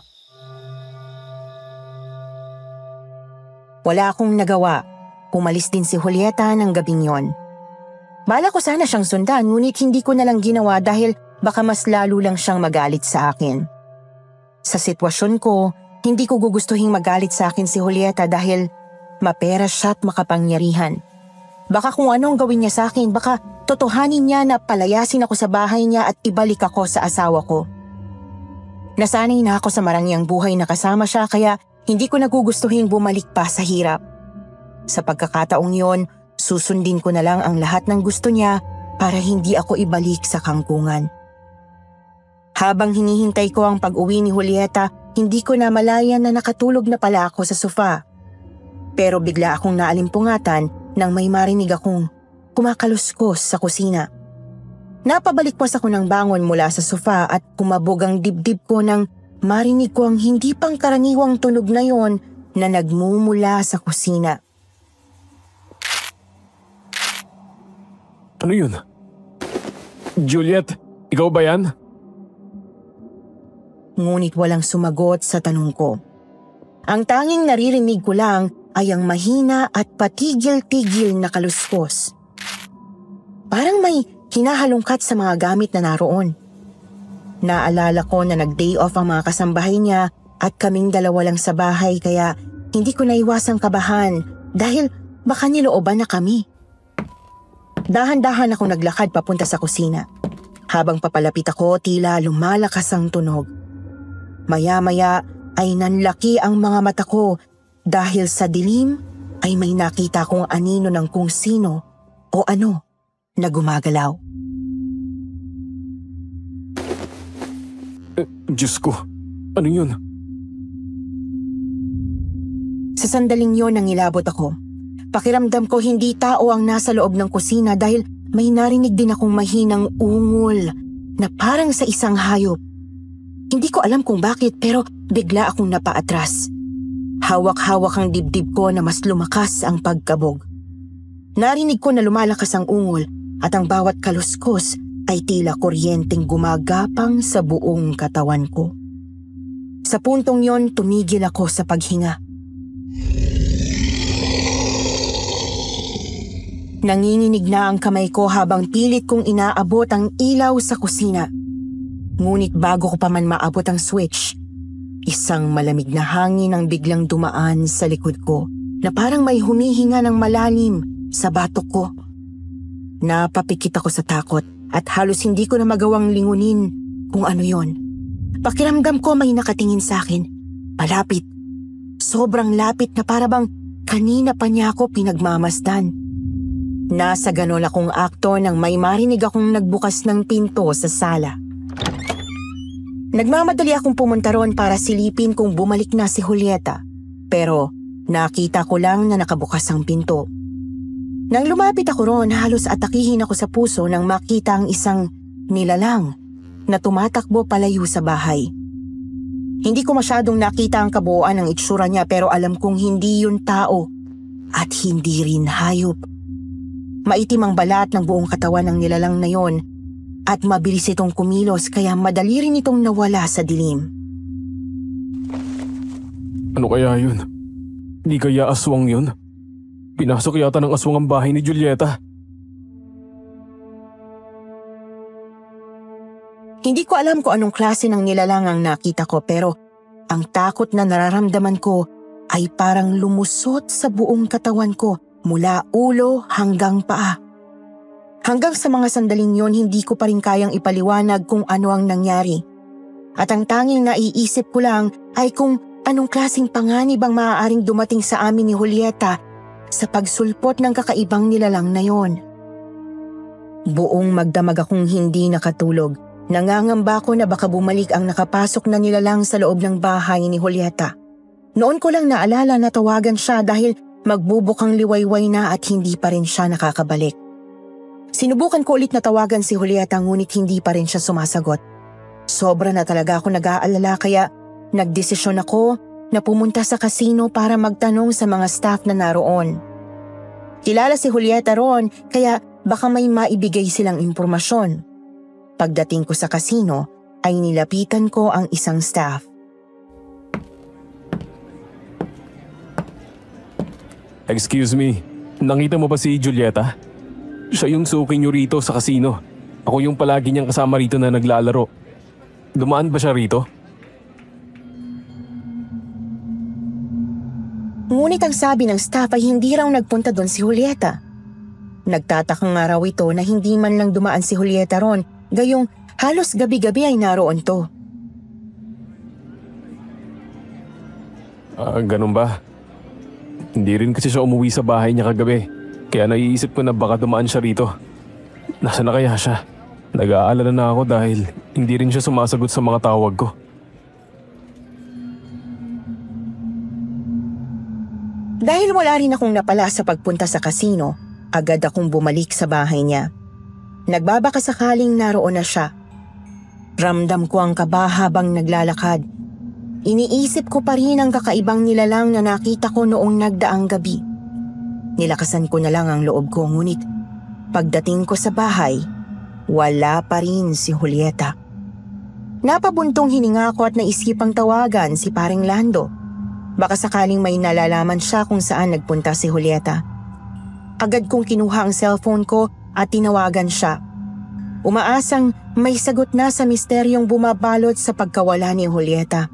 Wala akong nagawa. Umalis din si Julieta ng gabing yon. Bala ko sana siyang sundan, ngunit hindi ko na lang ginawa dahil baka mas lalo lang siyang magalit sa akin. Sa sitwasyon ko, hindi ko gugustuhing magalit sa akin si Julieta dahil mapera siya at makapangyarihan. Baka kung anong gawin niya sa akin, baka totohanin niya na palayasin ako sa bahay niya at ibalik ako sa asawa ko. Nasanay na ako sa marangyang buhay na kasama siya kaya hindi ko nagugustuhin bumalik pa sa hirap. Sa pagkakataong yon, susundin ko na lang ang lahat ng gusto niya para hindi ako ibalik sa kangkungan. Habang hinihintay ko ang pag-uwi ni Julieta, hindi ko namalayan na nakatulog na pala ako sa sofa. Pero bigla akong naalimpungatan nang may marinig akong kumakaluskos sa kusina. Napabalikwas ako ng bangon mula sa sofa at kumabog ang dibdib ko nang marinig ko ang hindi pang karaniwang tunog na yon na nagmumula sa kusina. Ano yun? Juliet, ikaw ba yan? Ngunit walang sumagot sa tanong ko. Ang tanging naririnig ko lang ay ang mahina at patigil-tigil na kaluskos. Parang may hinahalungkat sa mga gamit na naroon. Naalala ko na nag-day off ang mga kasambahay niya at kaming dalawa lang sa bahay kaya hindi ko naiwasang kabahan dahil baka nilooban na kami. Dahan-dahan ako naglakad papunta sa kusina. Habang papalapit ako, tila lumalakas ang tunog. Maya-maya ay nanlaki ang mga mata ko dahil sa dilim ay may nakita kong anino ng kung sino o ano na gumagalaw. Diyos ko, ano yun? Sa sandaling yon nangilabot ako. Pakiramdam ko hindi tao ang nasa loob ng kusina dahil may narinig din akong mahinang ungol na parang sa isang hayop. Hindi ko alam kung bakit pero bigla akong napaatras. Hawak-hawak ang dibdib ko na mas lumakas ang pagkabog. Narinig ko na lumalakas ang ungol at ang bawat kaluskos ay tila kuryenteng gumagapang sa buong katawan ko. Sa puntong yon, tumigil ako sa paghinga. Nanginginig na ang kamay ko habang pilit kong inaabot ang ilaw sa kusina. Ngunit bago ko pa man maabot ang switch, isang malamig na hangin ang biglang dumaan sa likod ko na parang may humihinga ng malalim sa batok ko. Napapikit ako sa takot at halos hindi ko na magawang lingunin kung ano yon. Pakiramdam ko may nakatingin sa akin. Palapit. Sobrang lapit na parabang kanina pa niya ako pinagmamasdan. Nasa ganon akong akto nang may marinig akong nagbukas ng pinto sa sala. Nagmamadali akong pumunta roon para silipin kung bumalik na si Julieta. Pero nakita ko lang na nakabukas ang pinto. Nang lumapit ako roon, halos atakihin ako sa puso nang makita ang isang nilalang na tumatakbo palayo sa bahay. Hindi ko masyadong nakita ang kabuuan ng itsura niya pero alam kong hindi yun tao at hindi rin hayop. Maitim ang balat ng buong katawan ng nilalang na yon at mabilis itong kumilos kaya madali rin itong nawala sa dilim. Ano kaya yun? Di kaya aswang yun? Pinasok yata ng aswang ang bahay ni Julieta. Hindi ko alam kung anong klase ng nilalang ang nakita ko pero ang takot na nararamdaman ko ay parang lumusot sa buong katawan ko mula ulo hanggang paa. Hanggang sa mga sandaling yon hindi ko pa rin kayang ipaliwanag kung ano ang nangyari. At ang tanging naiisip ko lang ay kung anong klaseng panganib ang maaaring dumating sa amin ni Julieta sa pagsulpot ng kakaibang nilalang na yon. Buong magdamag akong hindi nakatulog. Nangangamba ko na baka bumalik ang nakapasok na nilalang sa loob ng bahay ni Julieta. Noon ko lang naalala na tawagan siya dahil magbubukang liwayway na at hindi pa rin siya nakakabalik. Sinubukan ko ulit na tawagan si Julieta ngunit hindi pa rin siya sumasagot. Sobra na talaga ako nag-aalala kaya nagdesisyon ako na pumunta sa kasino para magtanong sa mga staff na naroon. Kilala si Julieta roon kaya baka may maibigay silang impormasyon. Pagdating ko sa kasino ay nilapitan ko ang isang staff. Excuse me, nakita mo ba si Julieta? Siya yung suki niyo rito sa kasino. Ako yung palagi niyang kasama rito na naglalaro. Dumaan ba siya rito? Ngunit ang sabi ng staff ay hindi raw nagpunta doon si Julieta. Nagtatakang nga raw ito na hindi man lang dumaan si Julieta ron, gayong halos gabi-gabi ay naroon to. Ganun ba? Hindi rin kasi siya umuwi sa bahay niya kagabi. Kaya naiisip ko na baka dumaan siya rito. Nasaan na kaya siya? Nag-aalala na ako dahil hindi rin siya sumasagot sa mga tawag ko. Dahil wala rin akong napala sa pagpunta sa kasino, agad akong bumalik sa bahay niya. Nagbabaka sakaling naroon na siya. Ramdam ko ang kaba habang naglalakad. Iniisip ko pa rin ang kakaibang nilalang na nakita ko noong nagdaang gabi. Nilakasan ko na lang ang loob ko, ngunit pagdating ko sa bahay, wala pa rin si Julieta. Napabuntong hininga ko at naisipang tawagan si paring Lando. Baka sakaling may nalalaman siya kung saan nagpunta si Julieta. Agad kong kinuha ang cellphone ko at tinawagan siya. Umaasang may sagot na sa misteryong bumabalot sa pagkawala ni Julieta.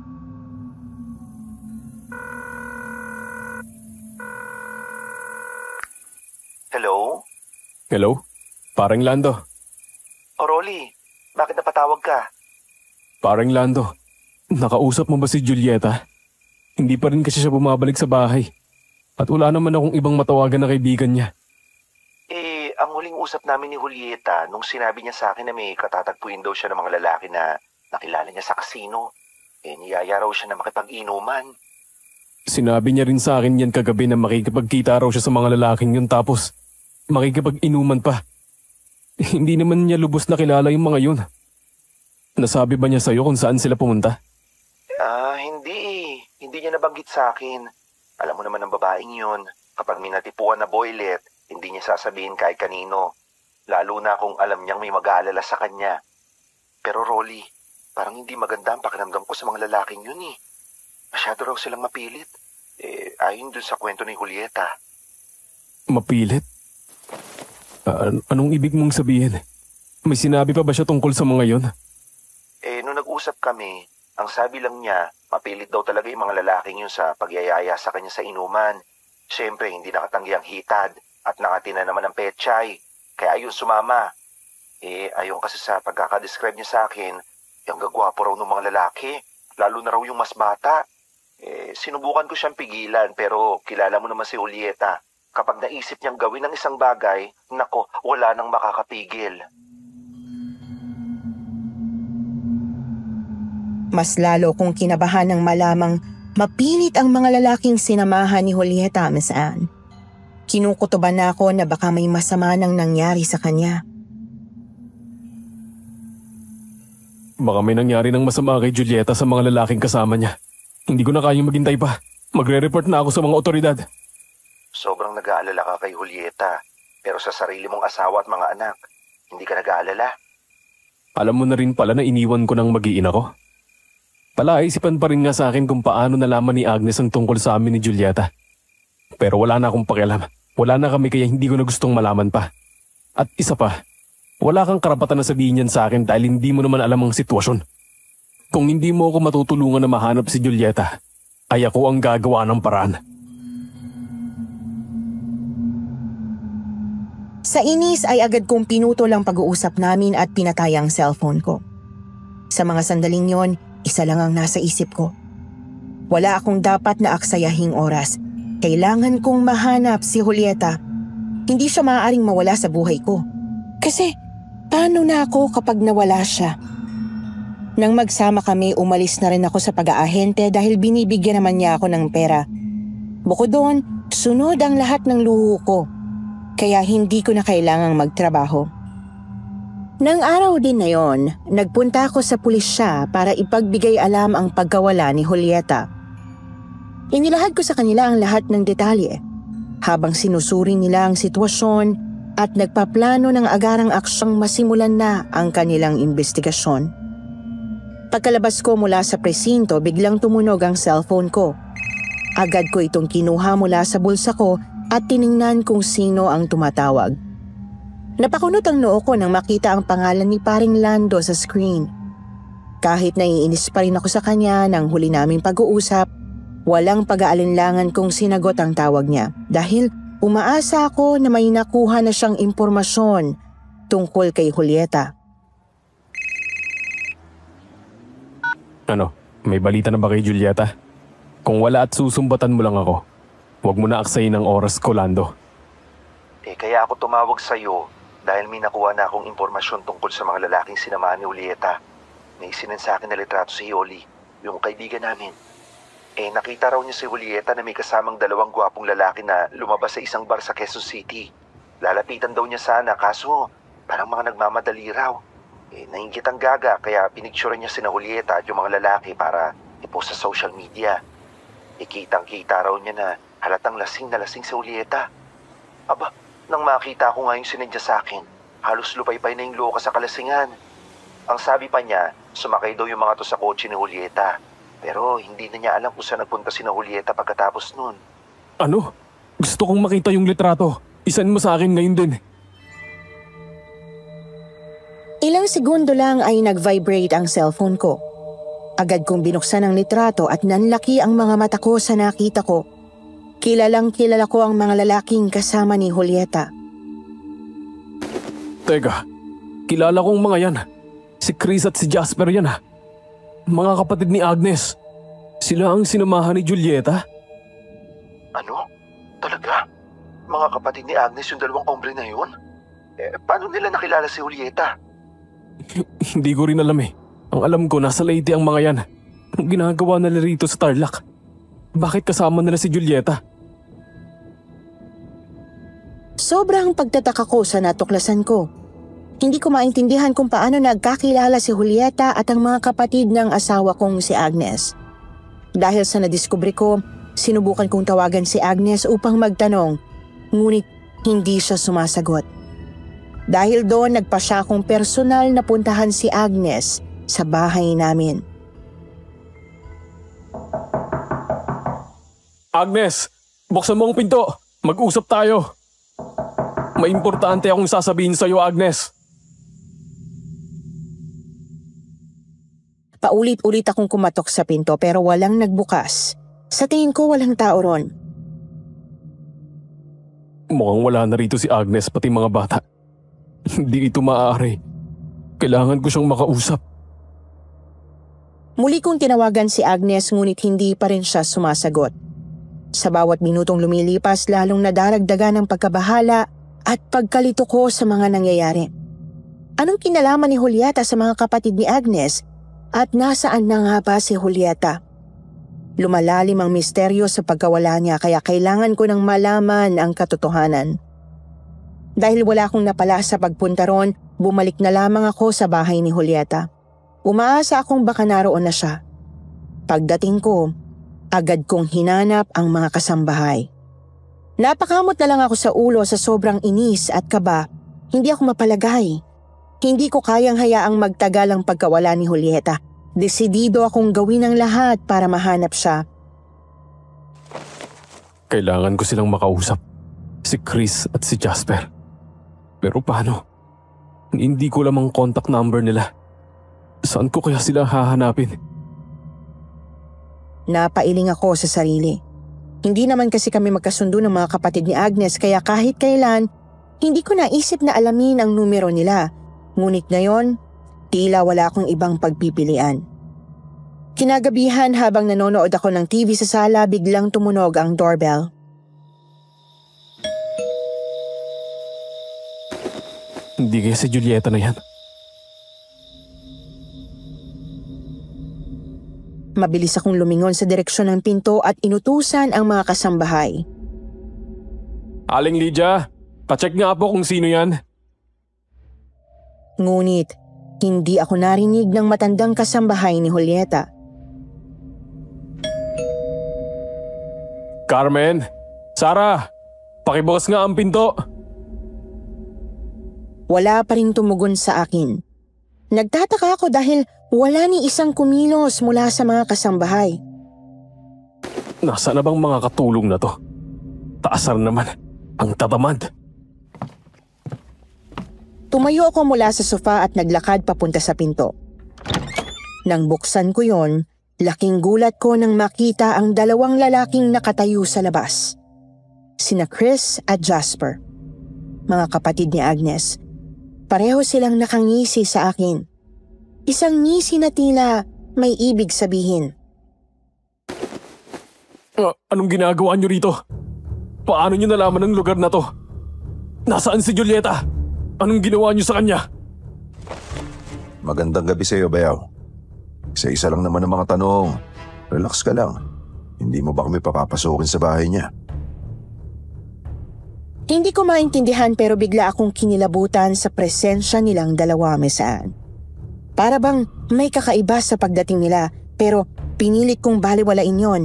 Hello? Hello? Parang Lando. O Rolly, bakit napatawag ka? Parang Lando. Nakausap mo ba si Julieta? Hindi pa rin kasi siya bumabalik sa bahay. At wala naman akong ibang matawagan na kaibigan niya. Ang huling usap namin ni Julieta nung sinabi niya sa akin na may katatagpuin daw siya ng mga lalaki na nakilala niya sa kasino. Niyaya raw siya na makipag-inuman. Sinabi niya rin sa akin yan kagabi na makikipagkita raw siya sa mga lalaking yun tapos makikipag-inuman pa. Hindi naman niya lubos na kilala yung mga yun. Nasabi ba niya sa'yo kung saan sila pumunta? Hindi. Hindi niya nabanggit sa akin. Alam mo naman ang babaeng yun. Kapag may natipuan na boylet, hindi niya sasabihin kahit kanino. Lalo na kung alam niyang may mag-aalala sa kanya. Pero Rolly, parang hindi maganda ang pakiramdam ko sa mga lalaking yun eh. Masyado raw silang mapilit. Ayon dun sa kwento ni Julieta. Mapilit? Anong ibig mong sabihin? May sinabi pa ba siya tungkol sa mga yon? Nung nag-usap kami, ang sabi lang niya, mapilit daw talaga yung mga lalaking yun sa pagyayaya sa kanya sa inuman. Siyempre, hindi nakatanggi ang hitad at nakatina naman ang pechay. Kaya ayun sumama. Ayon kasi sa pagkakadescribe niya sa akin, yung gagwapo raw ng mga lalaki, lalo na raw yung mas bata. Sinubukan ko siyang pigilan pero kilala mo naman si Julieta. Kapag naisip niyang gawin ng isang bagay, nako, wala nang makakapigil. Mas lalo kong kinabahan ng malamang mapilit ang mga lalaking sinamahan ni Julieta, Miss Anne. Kinukutuban na ako na baka may masama nang nangyari sa kanya. Baka may nangyari ng masama kay Julieta sa mga lalaking kasama niya. Hindi ko na kayang maghintay pa. Magre-report na ako sa mga otoridad. Sobrang nag-aalala ka kay Julieta, pero sa sarili mong asawa at mga anak, hindi ka nag-aalala. Alam mo na rin pala na iniwan ko ng mag-iina ko. Palaisipan pa rin nga sa akin kung paano nalaman ni Agnes ang tungkol sa amin ni Julieta. Pero wala na akong pakialam. Wala na kami kaya hindi ko na gustong malaman pa. At isa pa, wala kang karapatan na sabihin yan sa akin dahil hindi mo naman alam ang sitwasyon. Kung hindi mo ako matutulungan na mahanap si Julieta, ay ako ang gagawa ng paraan. Sa inis ay agad kong pinutol ang pag-uusap namin at pinatay ang cellphone ko. Sa mga sandaling yon, isa lang ang nasa isip ko. Wala akong dapat na aksayahing oras. Kailangan kong mahanap si Julieta. Hindi siya maaaring mawala sa buhay ko. Kasi, paano na ako kapag nawala siya? Nang magsama kami, umalis na rin ako sa pag-aahente dahil binibigyan naman niya ako ng pera. Bukod doon, sunod ang lahat ng luho ko. Kaya hindi ko na kailangang magtrabaho. Nang araw din na yon, nagpunta ako sa pulisya para ipagbigay alam ang pagkawala ni Julieta. Inilahad ko sa kanila ang lahat ng detalye, habang sinusuri nila ang sitwasyon at nagpaplano ng agarang aksyong masimulan na ang kanilang investigasyon. Pagkalabas ko mula sa presinto, biglang tumunog ang cellphone ko. Agad ko itong kinuha mula sa bulsa ko at tiningnan kung sino ang tumatawag. Napakunot ang noo ko nang makita ang pangalan ni paring Lando sa screen. Kahit naiinis pa rin ako sa kanya nang huli naming pag-uusap, walang pag-aalinlangan kung sinagot ang tawag niya dahil umaasa ako na may nakuha na siyang impormasyon tungkol kay Julieta. Ano, may balita na ba kay Julieta? Kung wala at susumbatan mo lang ako, huwag mo na aksayin ang oras ko, Lando. Kaya ako tumawag sa'yo dahil may nakuha na akong impormasyon tungkol sa mga lalaking sinamahan ni Julieta. May sinend sa akin na litrato si Yoli, yung kaibigan namin. Nakita raw niya si Julieta na may kasamang 2 gwapong lalaki na lumabas sa isang bar sa Quezon City. Lalapitan daw niya sana kaso parang mga nagmamadali raw. Nainggit ang gaga kaya pinicture niya sina Julieta at yung mga lalaki para i-post sa social media. Kitang-kita raw niya na halatang lasing na lasing si Julieta. Aba, nang makita ko nga yung sinend niya sa akin, halos lupay-pay na yung loka sa kalasingan. Ang sabi pa niya, sumakay daw yung mga to sa kotse ni Julieta. Pero hindi na niya alam kung saan nagpunta sina Julieta pagkatapos nun. Ano? Gusto kong makita yung litrato. Isan mo sa akin ngayon din. Ilang segundo lang ay nag-vibrate ang cellphone ko. Agad kong binuksan ang litrato at nanlaki ang mga mata ko sa nakita ko. Kilalang kilala ko ang mga lalaking kasama ni Julieta. Teka, kilala kong mga yan. Si Chris at si Jasper yan ha. Mga kapatid ni Agnes. Sila ang sinamahan ni Julieta? Ano? Talaga? Mga kapatid ni Agnes yung 2 hombre na yun? Paano nila nakilala si Julieta? Hindi ko rin alam eh. Ang alam ko, nasa Leyte ang mga yan. Anong ginagawa nila rito sa Tarlac? Bakit kasama nila si Julieta? Sobrang pagtataka ko sa natuklasan ko. Hindi ko maintindihan kung paano nagkakilala si Julieta at ang mga kapatid ng asawa kong si Agnes. Dahil sa nadiskubre ko, sinubukan kong tawagan si Agnes upang magtanong, ngunit hindi siya sumasagot. Dahil doon nagpa siya akong personal na puntahan si Agnes sa bahay namin. Agnes, buksan mo ang pinto. Mag-usap tayo. May importante akong sasabihin sa'yo, Agnes. Paulit-ulit akong kumatok sa pinto pero walang nagbukas. Sa tingin ko walang tao ron. Mukhang wala na rito si Agnes pati mga bata. Hindi ito maaari. Kailangan ko siyang makausap. Muli kong tinawagan si Agnes ngunit hindi pa rin siya sumasagot. Sa bawat minutong lumilipas lalong nadaragdagan ng pagkabahala at pagkalito ko sa mga nangyayari. Anong kinalaman ni Julieta sa mga kapatid ni Agnes at nasaan na nga ba si Julieta? Lumalalim ang misteryo sa pagkawala niya kaya kailangan ko nang malaman ang katotohanan. Dahil wala akong napala sa pagpunta ron, bumalik na lamang ako sa bahay ni Julieta. Umaasa akong baka naroon na siya. Pagdating ko, agad kong hinanap ang mga kasambahay. Napakamot na lang ako sa ulo sa sobrang inis at kaba. Hindi ako mapalagay. Hindi ko kayang hayaang magtagal ang pagkawala ni Julieta. Desidido akong gawin ang lahat para mahanap siya. Kailangan ko silang makausap. Si Chris at si Jasper. Pero paano? Hindi ko lamang contact number nila. Saan ko kaya sila hahanapin? Napailing ako sa sarili. Hindi naman kasi kami magkasundo ng mga kapatid ni Agnes kaya kahit kailan, hindi ko naisip na alamin ang numero nila. Ngunit ngayon, tila wala akong ibang pagpipilian. Kinagabihan habang nanonood ako ng TV sa sala, biglang tumunog ang doorbell. Hindi kaya si Julieta na yan. Mabilis akong lumingon sa direksyon ng pinto at inutusan ang mga kasambahay. Aling Lydia, pacheck nga po kung sino yan. Ngunit, hindi ako narinig ng matandang kasambahay ni Julieta. Carmen, Sarah, pakibukas nga ang pinto. Wala pa rin tumugon sa akin. Nagtataka ako dahil wala ni isang kumilos mula sa mga kasambahay. Nasaan na bang mga katulong na to? Taasar naman, ang tatamad. Tumayo ako mula sa sofa at naglakad papunta sa pinto. Nang buksan ko yon, laking gulat ko nang makita ang 2 lalaking nakatayo sa labas. Sina Chris at Jasper. Mga kapatid ni Agnes. Pareho silang nakangisi sa akin. Isang ngisi na tila may ibig sabihin. Anong ginagawa niyo rito? Paano niyo nalaman ang lugar na to? Nasaan si Julieta? Anong ginawa niyo sa kanya? Magandang gabi sa iyo, Bayaw. Isa-isa lang naman ang mga tanong. Relax ka lang. Hindi mo ba kami papapasukin sa bahay niya? Hindi ko maintindihan pero bigla akong kinilabutan sa presensya nilang dalawa, Miss Anne. Para bang may kakaiba sa pagdating nila pero pinilit kong baliwalain yon.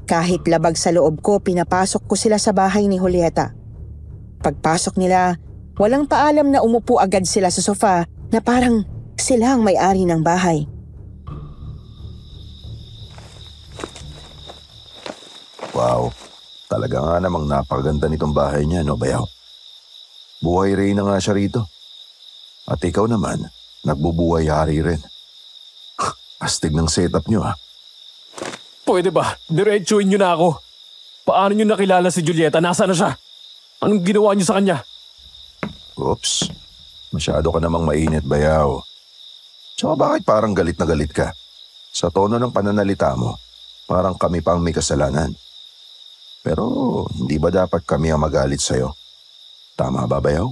Kahit labag sa loob ko, pinapasok ko sila sa bahay ni Julieta. Pagpasok nila, walang paalam na umupo agad sila sa sofa na parang sila ang may-ari ng bahay. Wow, talaga nga namang napakaganda nitong bahay niya, no, Bayaw? Buhay reyna nga siya rito. At ikaw naman, nagbubuhay-hari rin. Astig ng setup niyo, ha? Pwede ba? Diretsuin niyo na ako. Paano niyo nakilala si Julieta? Nasaan na siya? Anong ginawa niyo sa kanya? Oops, masyado ka namang mainit, Bayaw. Tsaka bakit parang galit na galit ka? Sa tono ng pananalita mo, parang kami pa ang may kasalanan. Pero hindi ba dapat kami ang magalit sa'yo? Tama ba, Bayaw?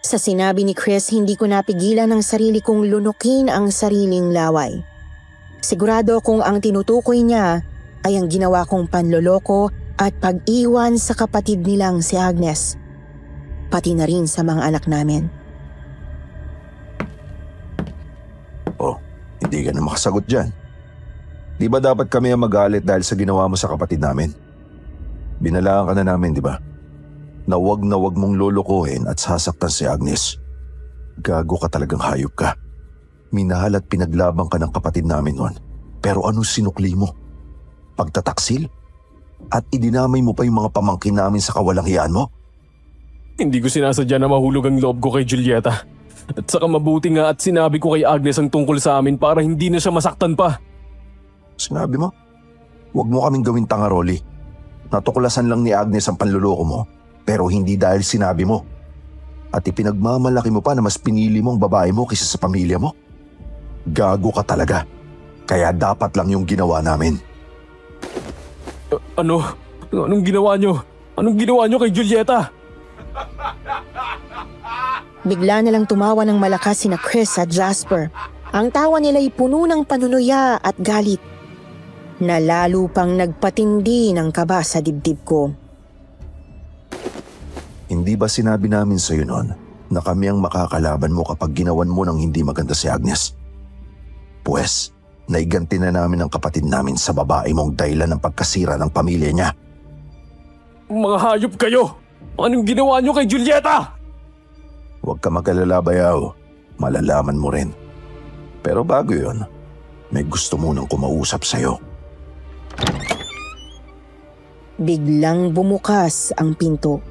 Sa sinabi ni Chris, hindi ko napigilan ang sarili kong lunukin ang sariling laway. Sigurado kung ang tinutukoy niya ay ang ginawa kong panloloko at pag-iwan sa kapatid nilang si Agnes. Pati na rin sa mga anak namin. Oh, hindi ka na makasagot dyan. Di ba dapat kami ang magalit dahil sa ginawa mo sa kapatid namin? Binalaan ka na namin, di ba? Na wag mong lulukuhin at sasaktan si Agnes. Gago ka, talagang hayop ka. Minahal at pinaglaban ka ng kapatid namin noon. Pero anong sinukli mo? Pagtataksil? At idinamay mo pa yung mga pamangkin namin sa kawalang-hiyaan mo? Hindi ko sinasadya na mahulog ang loob ko kay Julieta. At saka mabuti nga at sinabi ko kay Agnes ang tungkol sa amin para hindi na siya masaktan pa. Sinabi mo? Huwag mo kaming gawin tanga, Rolly. Natuklasan lang ni Agnes ang panluloko mo, pero hindi dahil sinabi mo. At ipinagmamalaki mo pa na mas pinili mo ang babae mo kaysa sa pamilya mo. Gago ka talaga. Kaya dapat lang yung ginawa namin. Anong ginawa nyo? Anong ginawa nyo kay Julieta? Bigla na lang tumawa ng malakas sina Chris at Jasper. Ang tawa nila'y puno ng panunuya at galit, na lalo pang nagpatindi ng kaba sa dibdib ko. Hindi ba sinabi namin sa'yo noon na kami ang makakalaban mo kapag ginawan mo ng hindi maganda si Agnes? Pues, naiganti na namin ang kapatid namin sa babae mong dahilan ng pagkasira ng pamilya niya. Mga hayop kayo! Anong ginawa nyo kay Julieta? Huwag ka mag-alala, Bayaw. Malalaman mo rin. Pero bago yun, may gusto munang kumausap sa'yo. Biglang bumukas ang pinto.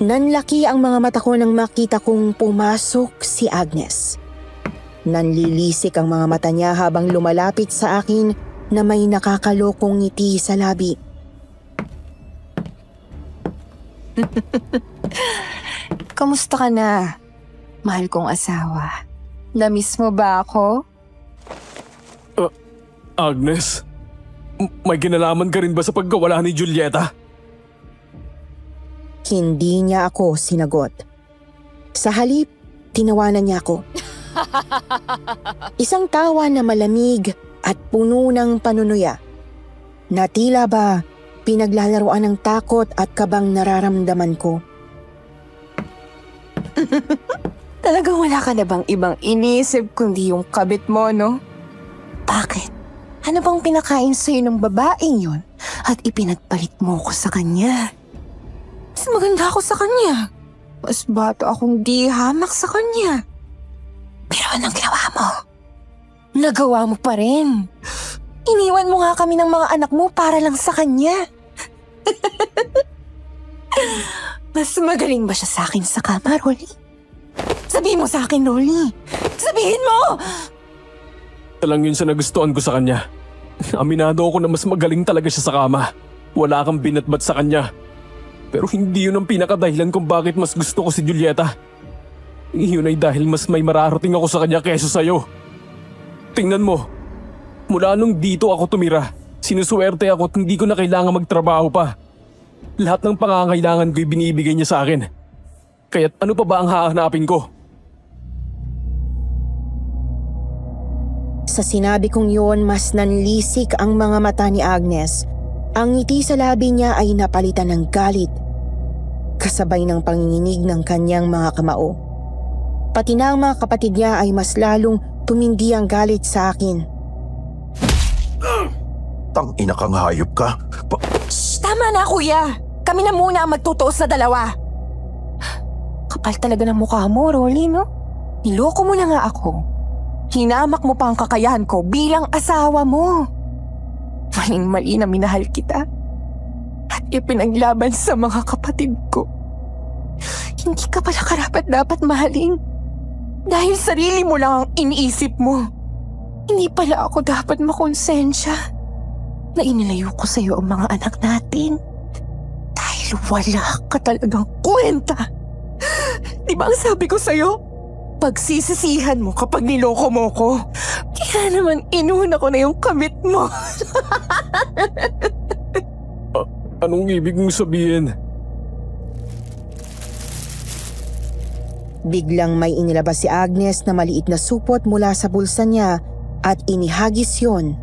Nanlaki ang mga mata ko nang makita kong pumasok si Agnes. Nanlilisik ang mga mata niya habang lumalapit sa akin na may nakakalokong ngiti sa labi. Kamusta ka na, mahal kong asawa? Namiss mo ba ako? Agnes, may kinalaman ka rin ba sa pagkawala ni Julieta? Hindi niya ako sinagot. Sa halip, tinawanan niya ako. Isang tawa na malamig at puno ng panunuya. Na tila ba pinaglalaroan ng takot at kabang nararamdaman ko. Talagang wala ka na bang ibang inisip kundi yung kabit mo, no? Bakit? Ano bang pinakain sa'yo ng babaeng yun at ipinagpalit mo ko sa kanya? Mas maganda ako sa kanya. Mas bata akong di hamak sa kanya. Pero anong ginawa mo? Nagawa mo pa rin. Iniwan mo nga kami ng mga anak mo para lang sa kanya. Mas magaling ba siya sa akin sa kama, Rolly? Sabihin mo sa akin, Rolly. Sabihin mo! Ito lang yun sa nagustuhan ko sa kanya. Aminado ako na mas magaling talaga siya sa kama. Wala kang binatbat sa kanya. Pero hindi yun ang pinakadahilan kung bakit mas gusto ko si Julieta. Yun ay dahil mas may mararating ako sa kanya kaysa sa'yo. Tingnan mo, Mula nung dito ako tumira, sinuswerte ako at hindi ko na kailangan magtrabaho pa. Lahat ng pangangailangan ko'y binibigay niya sa akin. Kaya't ano pa ba ang hahanapin ko? Sa sinabi kong yun, mas nanlisik ang mga mata ni Agnes. Ang ngiti sa labi niya ay napalitan ng galit, kasabay ng panginginig ng kanyang mga kamao. Pati na ang mga kapatid niya ay mas lalong tumindi ang galit sa akin. Tang-ina kang hayop ka. Tama na, kuya! Kami na muna ang magtutuos na dalawa. Kapal talaga ng mukha mo, Rolly, no? Niloko mo na nga ako. Hinamak mo pa ang kakayahan ko bilang asawa mo. Maling-mali na minahal kita. At ipinaglaban sa mga kapatid ko. Hindi ka pala karapat dapat mahalin. Dahil sarili mo lang ang iniisip mo. Hindi pala ako dapat makonsensya na inilayo ko sa'yo ang mga anak natin. Dahil wala ka talagang kwenta. Di ba ang sabi ko sa'yo? Pagsisisihan mo kapag niloko mo ko. Kaya naman inuna ko na yung kamit mo. Anong ibig mong sabihin? Biglang may inilabas si Agnes na maliit na supot mula sa bulsa niya at inihagis yon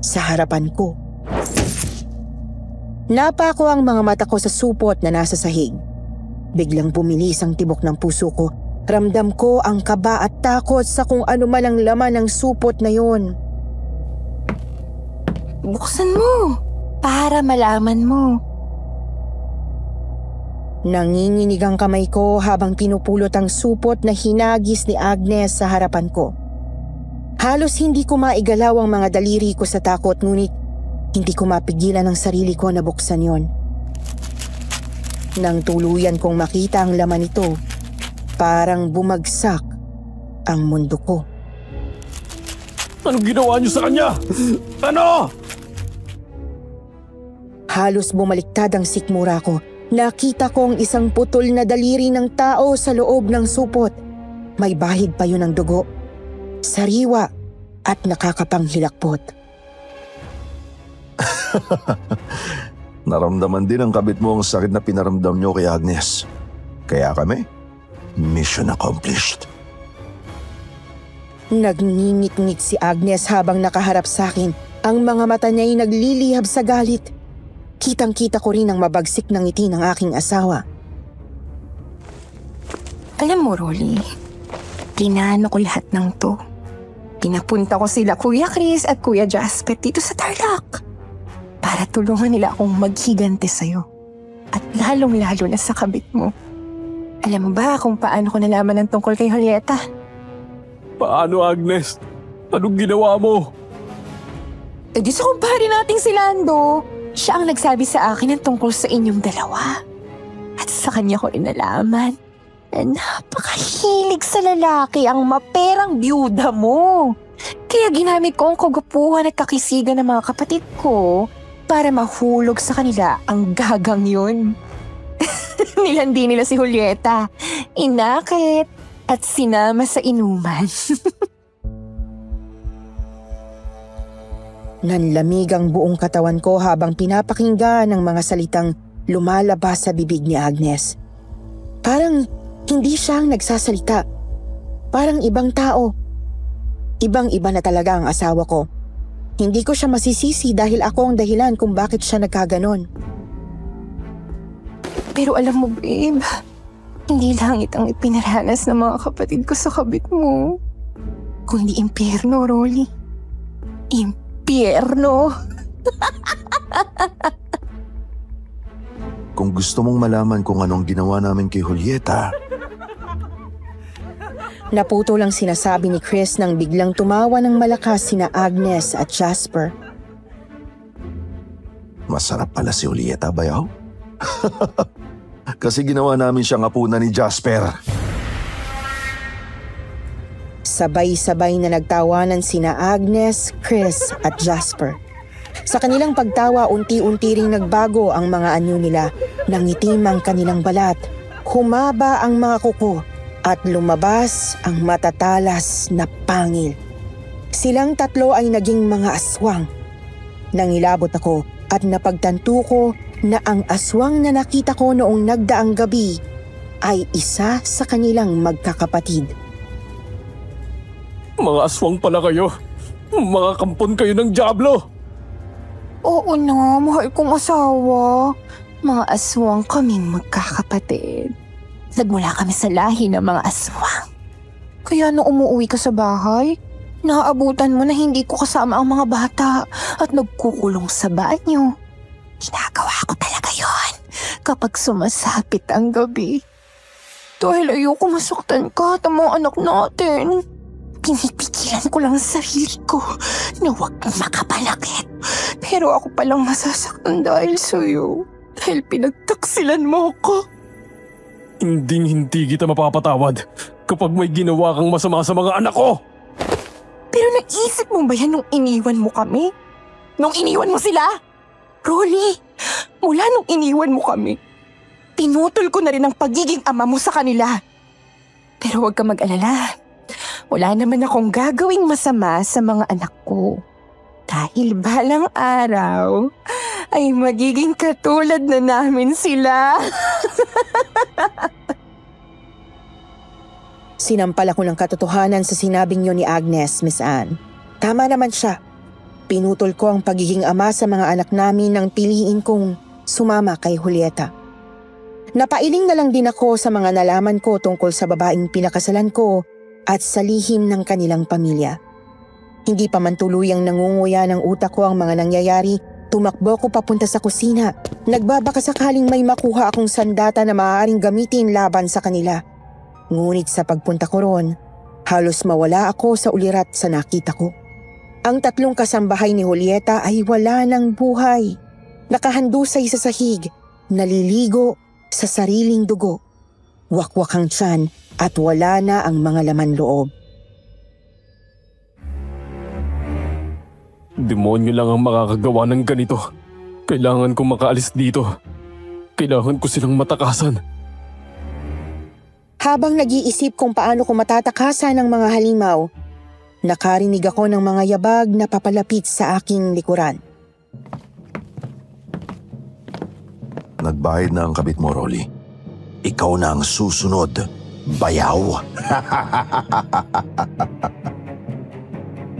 sa harapan ko. Napako ang mga mata ko sa supot na nasa sahig. Biglang bumilis ang tibok ng puso ko. Ramdam ko ang kaba at takot sa kung ano man ang laman ng supot na yon. Buksan mo para malaman mo. Nanginginig ang kamay ko habang pinupulot ang supot na hinagis ni Agnes sa harapan ko. Halos hindi ko maigalaw ang mga daliri ko sa takot, ngunit hindi ko mapigilan ang sarili ko na buksan yon. Nang tuluyan kong makita ang laman nito, parang bumagsak ang mundo ko. Anong ginawa niyo sa kanya? Ano? Halos bumaliktad ang sikmura ko. Nakita kong isang putol na daliri ng tao sa loob ng supot. May bahid pa yun ng dugo, sariwa at nakakapanghilakpot. Naramdaman din ang kabit mo ang sakit na pinaramdam niyo kay Agnes. Kaya kami, mission accomplished. Nagngingit-ngit si Agnes habang nakaharap sa akin. Ang mga mata niya'y naglilihab sa galit. Kitang-kita ko rin ang mabagsik ng ngiti ng aking asawa. Alam mo, Rolly, plinano ko lahat ng to. Pinapunta ko sila Kuya Chris at Kuya Jasper dito sa Tarlac para tulungan nila akong maghigante sa'yo. At lalong-lalo na sa kabit mo. Alam mo ba kung paano ko nalaman ng tungkol kay Julieta? Paano, Agnes? Anong ginawa mo? Eh di sa kumpare nating si Lando. Siya ang nagsabi sa akin ng tungkol sa inyong dalawa. At sa kanya ko rin nalaman na napakahilig sa lalaki ang maperang byuda mo. Kaya ginamit ko ang kagapuhan at kakisigan ng mga kapatid ko para mahulog sa kanila ang gagang yun. Nilandi nila si Julieta, inakit at sinama sa inuman. Nanlamig ang buong katawan ko habang pinapakinggan ang mga salitang lumalabas sa bibig ni Agnes. Parang hindi siyang nagsasalita. Parang ibang tao. Ibang-iba na talaga ang asawa ko. Hindi ko siya masisisi dahil ako ang dahilan kung bakit siya nagkaganon. Pero alam mo, babe, hindi langit ang ipinaranas ng mga kapatid ko sa kabit mo. Kundi impyerno, Rolly. Impyerno. Kung gusto mong malaman kung anong ginawa namin kay Julieta, Naputo lang sinasabi ni Chris nang biglang tumawa ng malakas sina Agnes at Jasper. masarap pala si Julieta, bayaw. Kasi ginawa namin siyang apunan ni Jasper. Sabay-sabay na nagtawanan sina Agnes, Chris at Jasper. Sa kanilang pagtawa, unti-unti ring nagbago ang mga anyo nila. Nangitim ang kanilang balat, humaba ang mga kuko at lumabas ang matatalas na pangil. Silang tatlo ay naging mga aswang. Nangilabot ako at napagtanto ko na ang aswang na nakita ko noong nagdaang gabi ay isa sa kanilang magkakapatid. Mga aswang pala kayo. Mga kampon kayo ng Diablo. Oo na, mahal kong asawa. Mga aswang kaming magkakapatid. Nagmula kami sa lahi ng mga aswang. Kaya nung umuwi ka sa bahay, naaabutan mo na hindi ko kasama ang mga bata at nagkukulong sa banyo. Ginagawa ko talaga yon kapag sumasapit ang gabi. Dahil ayoko masaktan ka at ang mga anak natin. Pinipigilan ko lang ang sarili ko na huwag kang makapanakit. Pero ako palang masasaktan dahil sa'yo. Dahil pinagtaksilan mo ako. Hindi kita mapapatawad kapag may ginawa kang masama sa mga anak ko. Pero naisip mo ba yan nung iniwan mo kami? Nung iniwan mo sila? Rolly, mula nung iniwan mo kami, pinutol ko na rin ang pagiging ama mo sa kanila. Pero huwag ka mag-alala. Wala naman akong gagawing masama sa mga anak ko. Dahil balang araw ay magiging katulad na namin sila. Sinampal ako ng katotohanan sa sinabing yun ni Agnes, Miss Anne. Tama naman siya. Pinutol ko ang pagiging ama sa mga anak namin nang piliin kong sumama kay Julieta. Napailing na lang din ako sa mga nalaman ko tungkol sa babaeng pinakasalan ko at sa lihim ng kanilang pamilya. Hindi pa man tuluyang nangunguya ng utak ko ang mga nangyayari, tumakbo ko papunta sa kusina. Nagbabaka sakaling may makuha akong sandata na maaaring gamitin laban sa kanila. Ngunit sa pagpunta ko roon, halos mawala ako sa ulirat sa nakita ko. Ang tatlong kasambahay ni Julieta ay wala ng buhay. Nakahandusay sa sahig, naliligo sa sariling dugo. Wakwak ang tiyan at wala na ang mga laman loob. Demonyo lang ang makakagawa ng ganito. Kailangan kong makaalis dito. Kailangan ko silang matakasan. Habang nag-iisip kung paano ko matatakasan ang mga halimaw, nakarinig ako ng mga yabag na papalapit sa aking likuran. Nagbayad na ang kabit mo, Rolly. Ikaw na ang susunod, bayaw.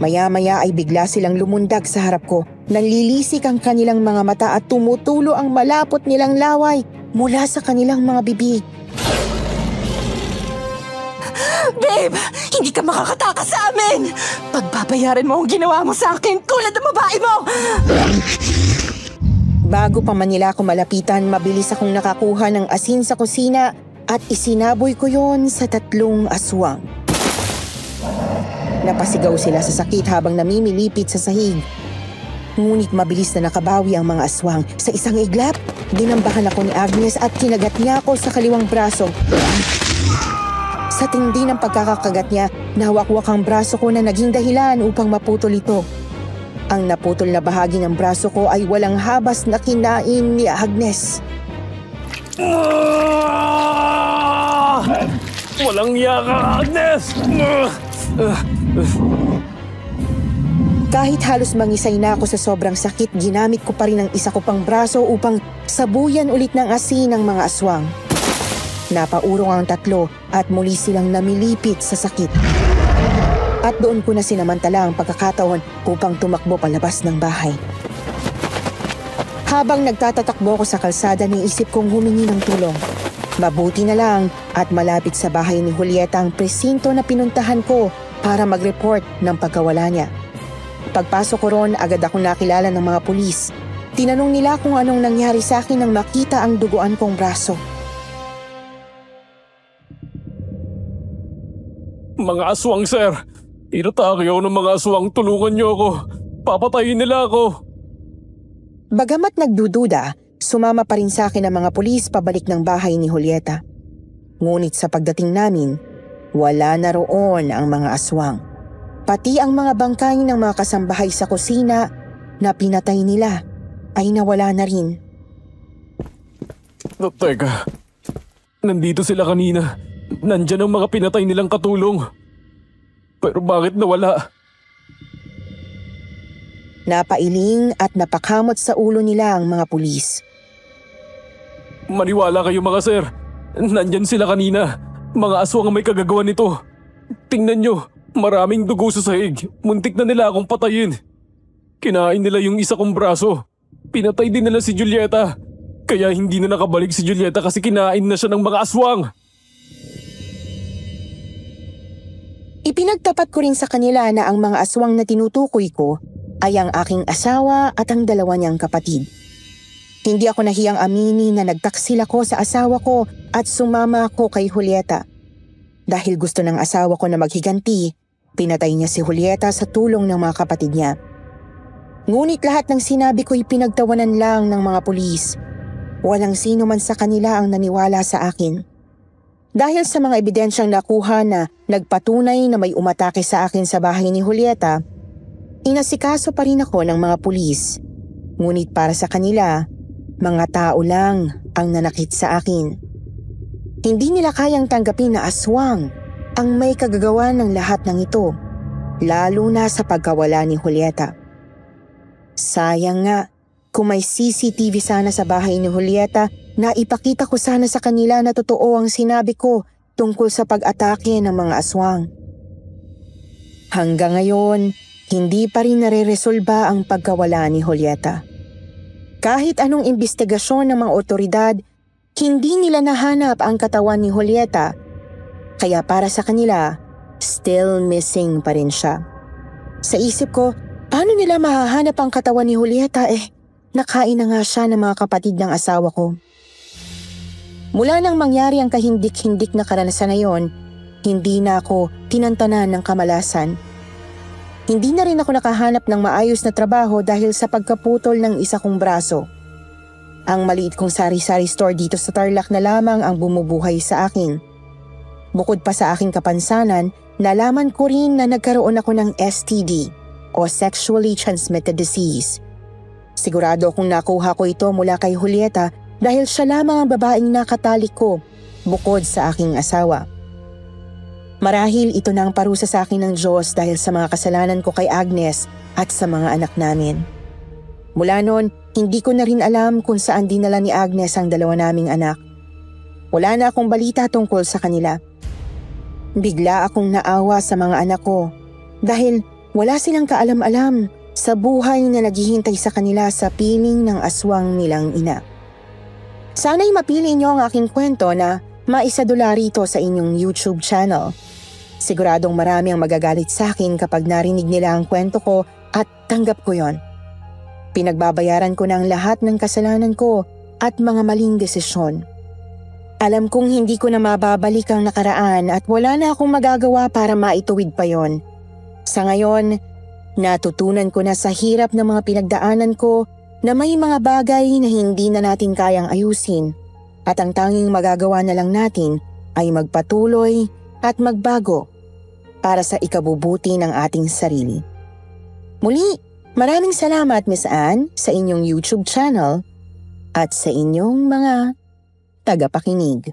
Maya-maya ay bigla silang lumundag sa harap ko. Nanlilisik ang kanilang mga mata at tumutulo ang malapot nilang laway mula sa kanilang mga bibig. Babe, hindi ka makakatakas sa amin! Pagbabayaran mo ang ginawa mo sa akin tulad ng babae mo! Bago pa man nila ako malapitan, mabilis akong nakakuha ng asin sa kusina at isinaboy ko yon sa tatlong aswang. Napasigaw sila sa sakit habang namimilipit sa sahig. Ngunit mabilis na nakabawi ang mga aswang. Sa isang iglap, dinambahan ako ni Agnes at kinagat niya ako sa kaliwang braso. Sa tindi ng pagkakakagat niya, nawakwak ang braso ko na naging dahilan upang maputol ito. Ang naputol na bahagi ng braso ko ay walang habas na kinain ni Agnes. Walang yaka, Agnes! Kahit halos mangisay na ako sa sobrang sakit, ginamit ko pa rin ang isa ko pang braso upang sabuyan ulit ng asin ng mga aswang. Napaurong ang tatlo at muli silang namilipit sa sakit. At doon ko na sinamantala ang pagkakataon upang tumakbo palabas ng bahay. Habang nagtatatakbo ko sa kalsada, niisip kong humingi ng tulong. Mabuti na lang at malapit sa bahay ni Julieta ang presinto na pinuntahan ko para mag-report ng pagkawala niya. Pagpasok ko roon, agad akong nakilala ng mga pulis. Tinanong nila kung anong nangyari sa akin nang makita ang duguan kong braso. Mga aswang, sir! Inatake ako ng mga aswang, tulungan niyo ako! Papatayin nila ako! Bagamat nagdududa, sumama pa rin sa akin ang mga pulis pabalik ng bahay ni Julieta. Ngunit sa pagdating namin, wala na roon ang mga aswang. Pati ang mga bangkay ng mga kasambahay sa kusina na pinatay nila ay nawala na rin. Teka, nandito sila kanina. Nandyan ang mga pinatay nilang katulong. Pero bakit nawala? Napailing at napakamot sa ulo nila ang mga pulis. Maniwala kayo mga sir. Nandyan sila kanina. Mga aswang ang may kagagawa nito. Tingnan nyo, maraming dugo sa sahig. Muntik na nila akong patayin. Kinain nila yung isa kong braso. Pinatay din nila si Julieta. Kaya hindi na nakabalik si Julieta kasi kinain na siya ng mga aswang. Ipinagtapat ko rin sa kanila na ang mga aswang na tinutukoy ko ay ang aking asawa at ang dalawa niyang kapatid. Hindi ako nahiyang aminin na nagtaksil ako sa asawa ko at sumama ako kay Julieta. Dahil gusto ng asawa ko na maghiganti, pinatay niya si Julieta sa tulong ng mga kapatid niya. Ngunit lahat ng sinabi ko'y pinagtawanan lang ng mga pulis. Walang sino man sa kanila ang naniwala sa akin. Dahil sa mga ebidensyang nakuha na nagpatunay na may umatake sa akin sa bahay ni Julieta, inasikaso pa rin ako ng mga pulis. Ngunit para sa kanila, mga tao lang ang nanakit sa akin. Hindi nila kayang tanggapin na aswang ang may kagagawa ng lahat ng ito, lalo na sa pagkawala ni Julieta. Sayang nga, kung may CCTV sana sa bahay ni Julieta, na ipakita ko sana sa kanila na totoo ang sinabi ko tungkol sa pag-atake ng mga aswang. Hanggang ngayon, hindi pa rin nare-resolba ang pagkawala ni Julieta. Kahit anong imbestigasyon ng mga otoridad, hindi nila nahanap ang katawan ni Julieta. Kaya para sa kanila, still missing pa rin siya. Sa isip ko, paano nila mahahanap ang katawan ni Julieta nakain na nga siya ng mga kapatid ng asawa ko. Mula nang mangyari ang kahindik-hindik na karanasan na yon, hindi na ako tinantanan ng kamalasan. Hindi na rin ako nakahanap ng maayos na trabaho dahil sa pagkaputol ng isa kong braso. Ang maliit kong sari-sari store dito sa Tarlac na lamang ang bumubuhay sa akin. Bukod pa sa aking kapansanan, nalaman ko rin na nagkaroon ako ng STD o Sexually Transmitted Disease. Sigurado akong nakuha ko ito mula kay Julieta dahil siya lamang ang babaeng nakatalik ko bukod sa aking asawa. Marahil ito na ang parusa sa akin ng Diyos dahil sa mga kasalanan ko kay Agnes at sa mga anak namin. Mula noon, hindi ko na rin alam kung saan dinala ni Agnes ang dalawa naming anak. Wala na akong balita tungkol sa kanila. Bigla akong naawa sa mga anak ko dahil wala silang kaalam-alam sa buhay na naghihintay sa kanila sa piling ng aswang nilang ina. Sana'y mapili niyo ang aking kwento na maisadula rito sa inyong YouTube channel. Siguradong marami ang magagalit sa akin kapag narinig nila ang kwento ko at tanggap ko yon. Pinagbabayaran ko ng lahat ng kasalanan ko at mga maling desisyon. Alam kong hindi ko na mababalik ang nakaraan at wala na akong magagawa para maituwid pa yon. Sa ngayon, natutunan ko na sa hirap ng mga pinagdaanan ko na may mga bagay na hindi na natin kayang ayusin at ang tanging magagawa na lang natin ay magpatuloy at magbago para sa ikabubuti ng ating sarili. Muli, maraming salamat Miss Anne sa inyong YouTube channel at sa inyong mga tagapakinig.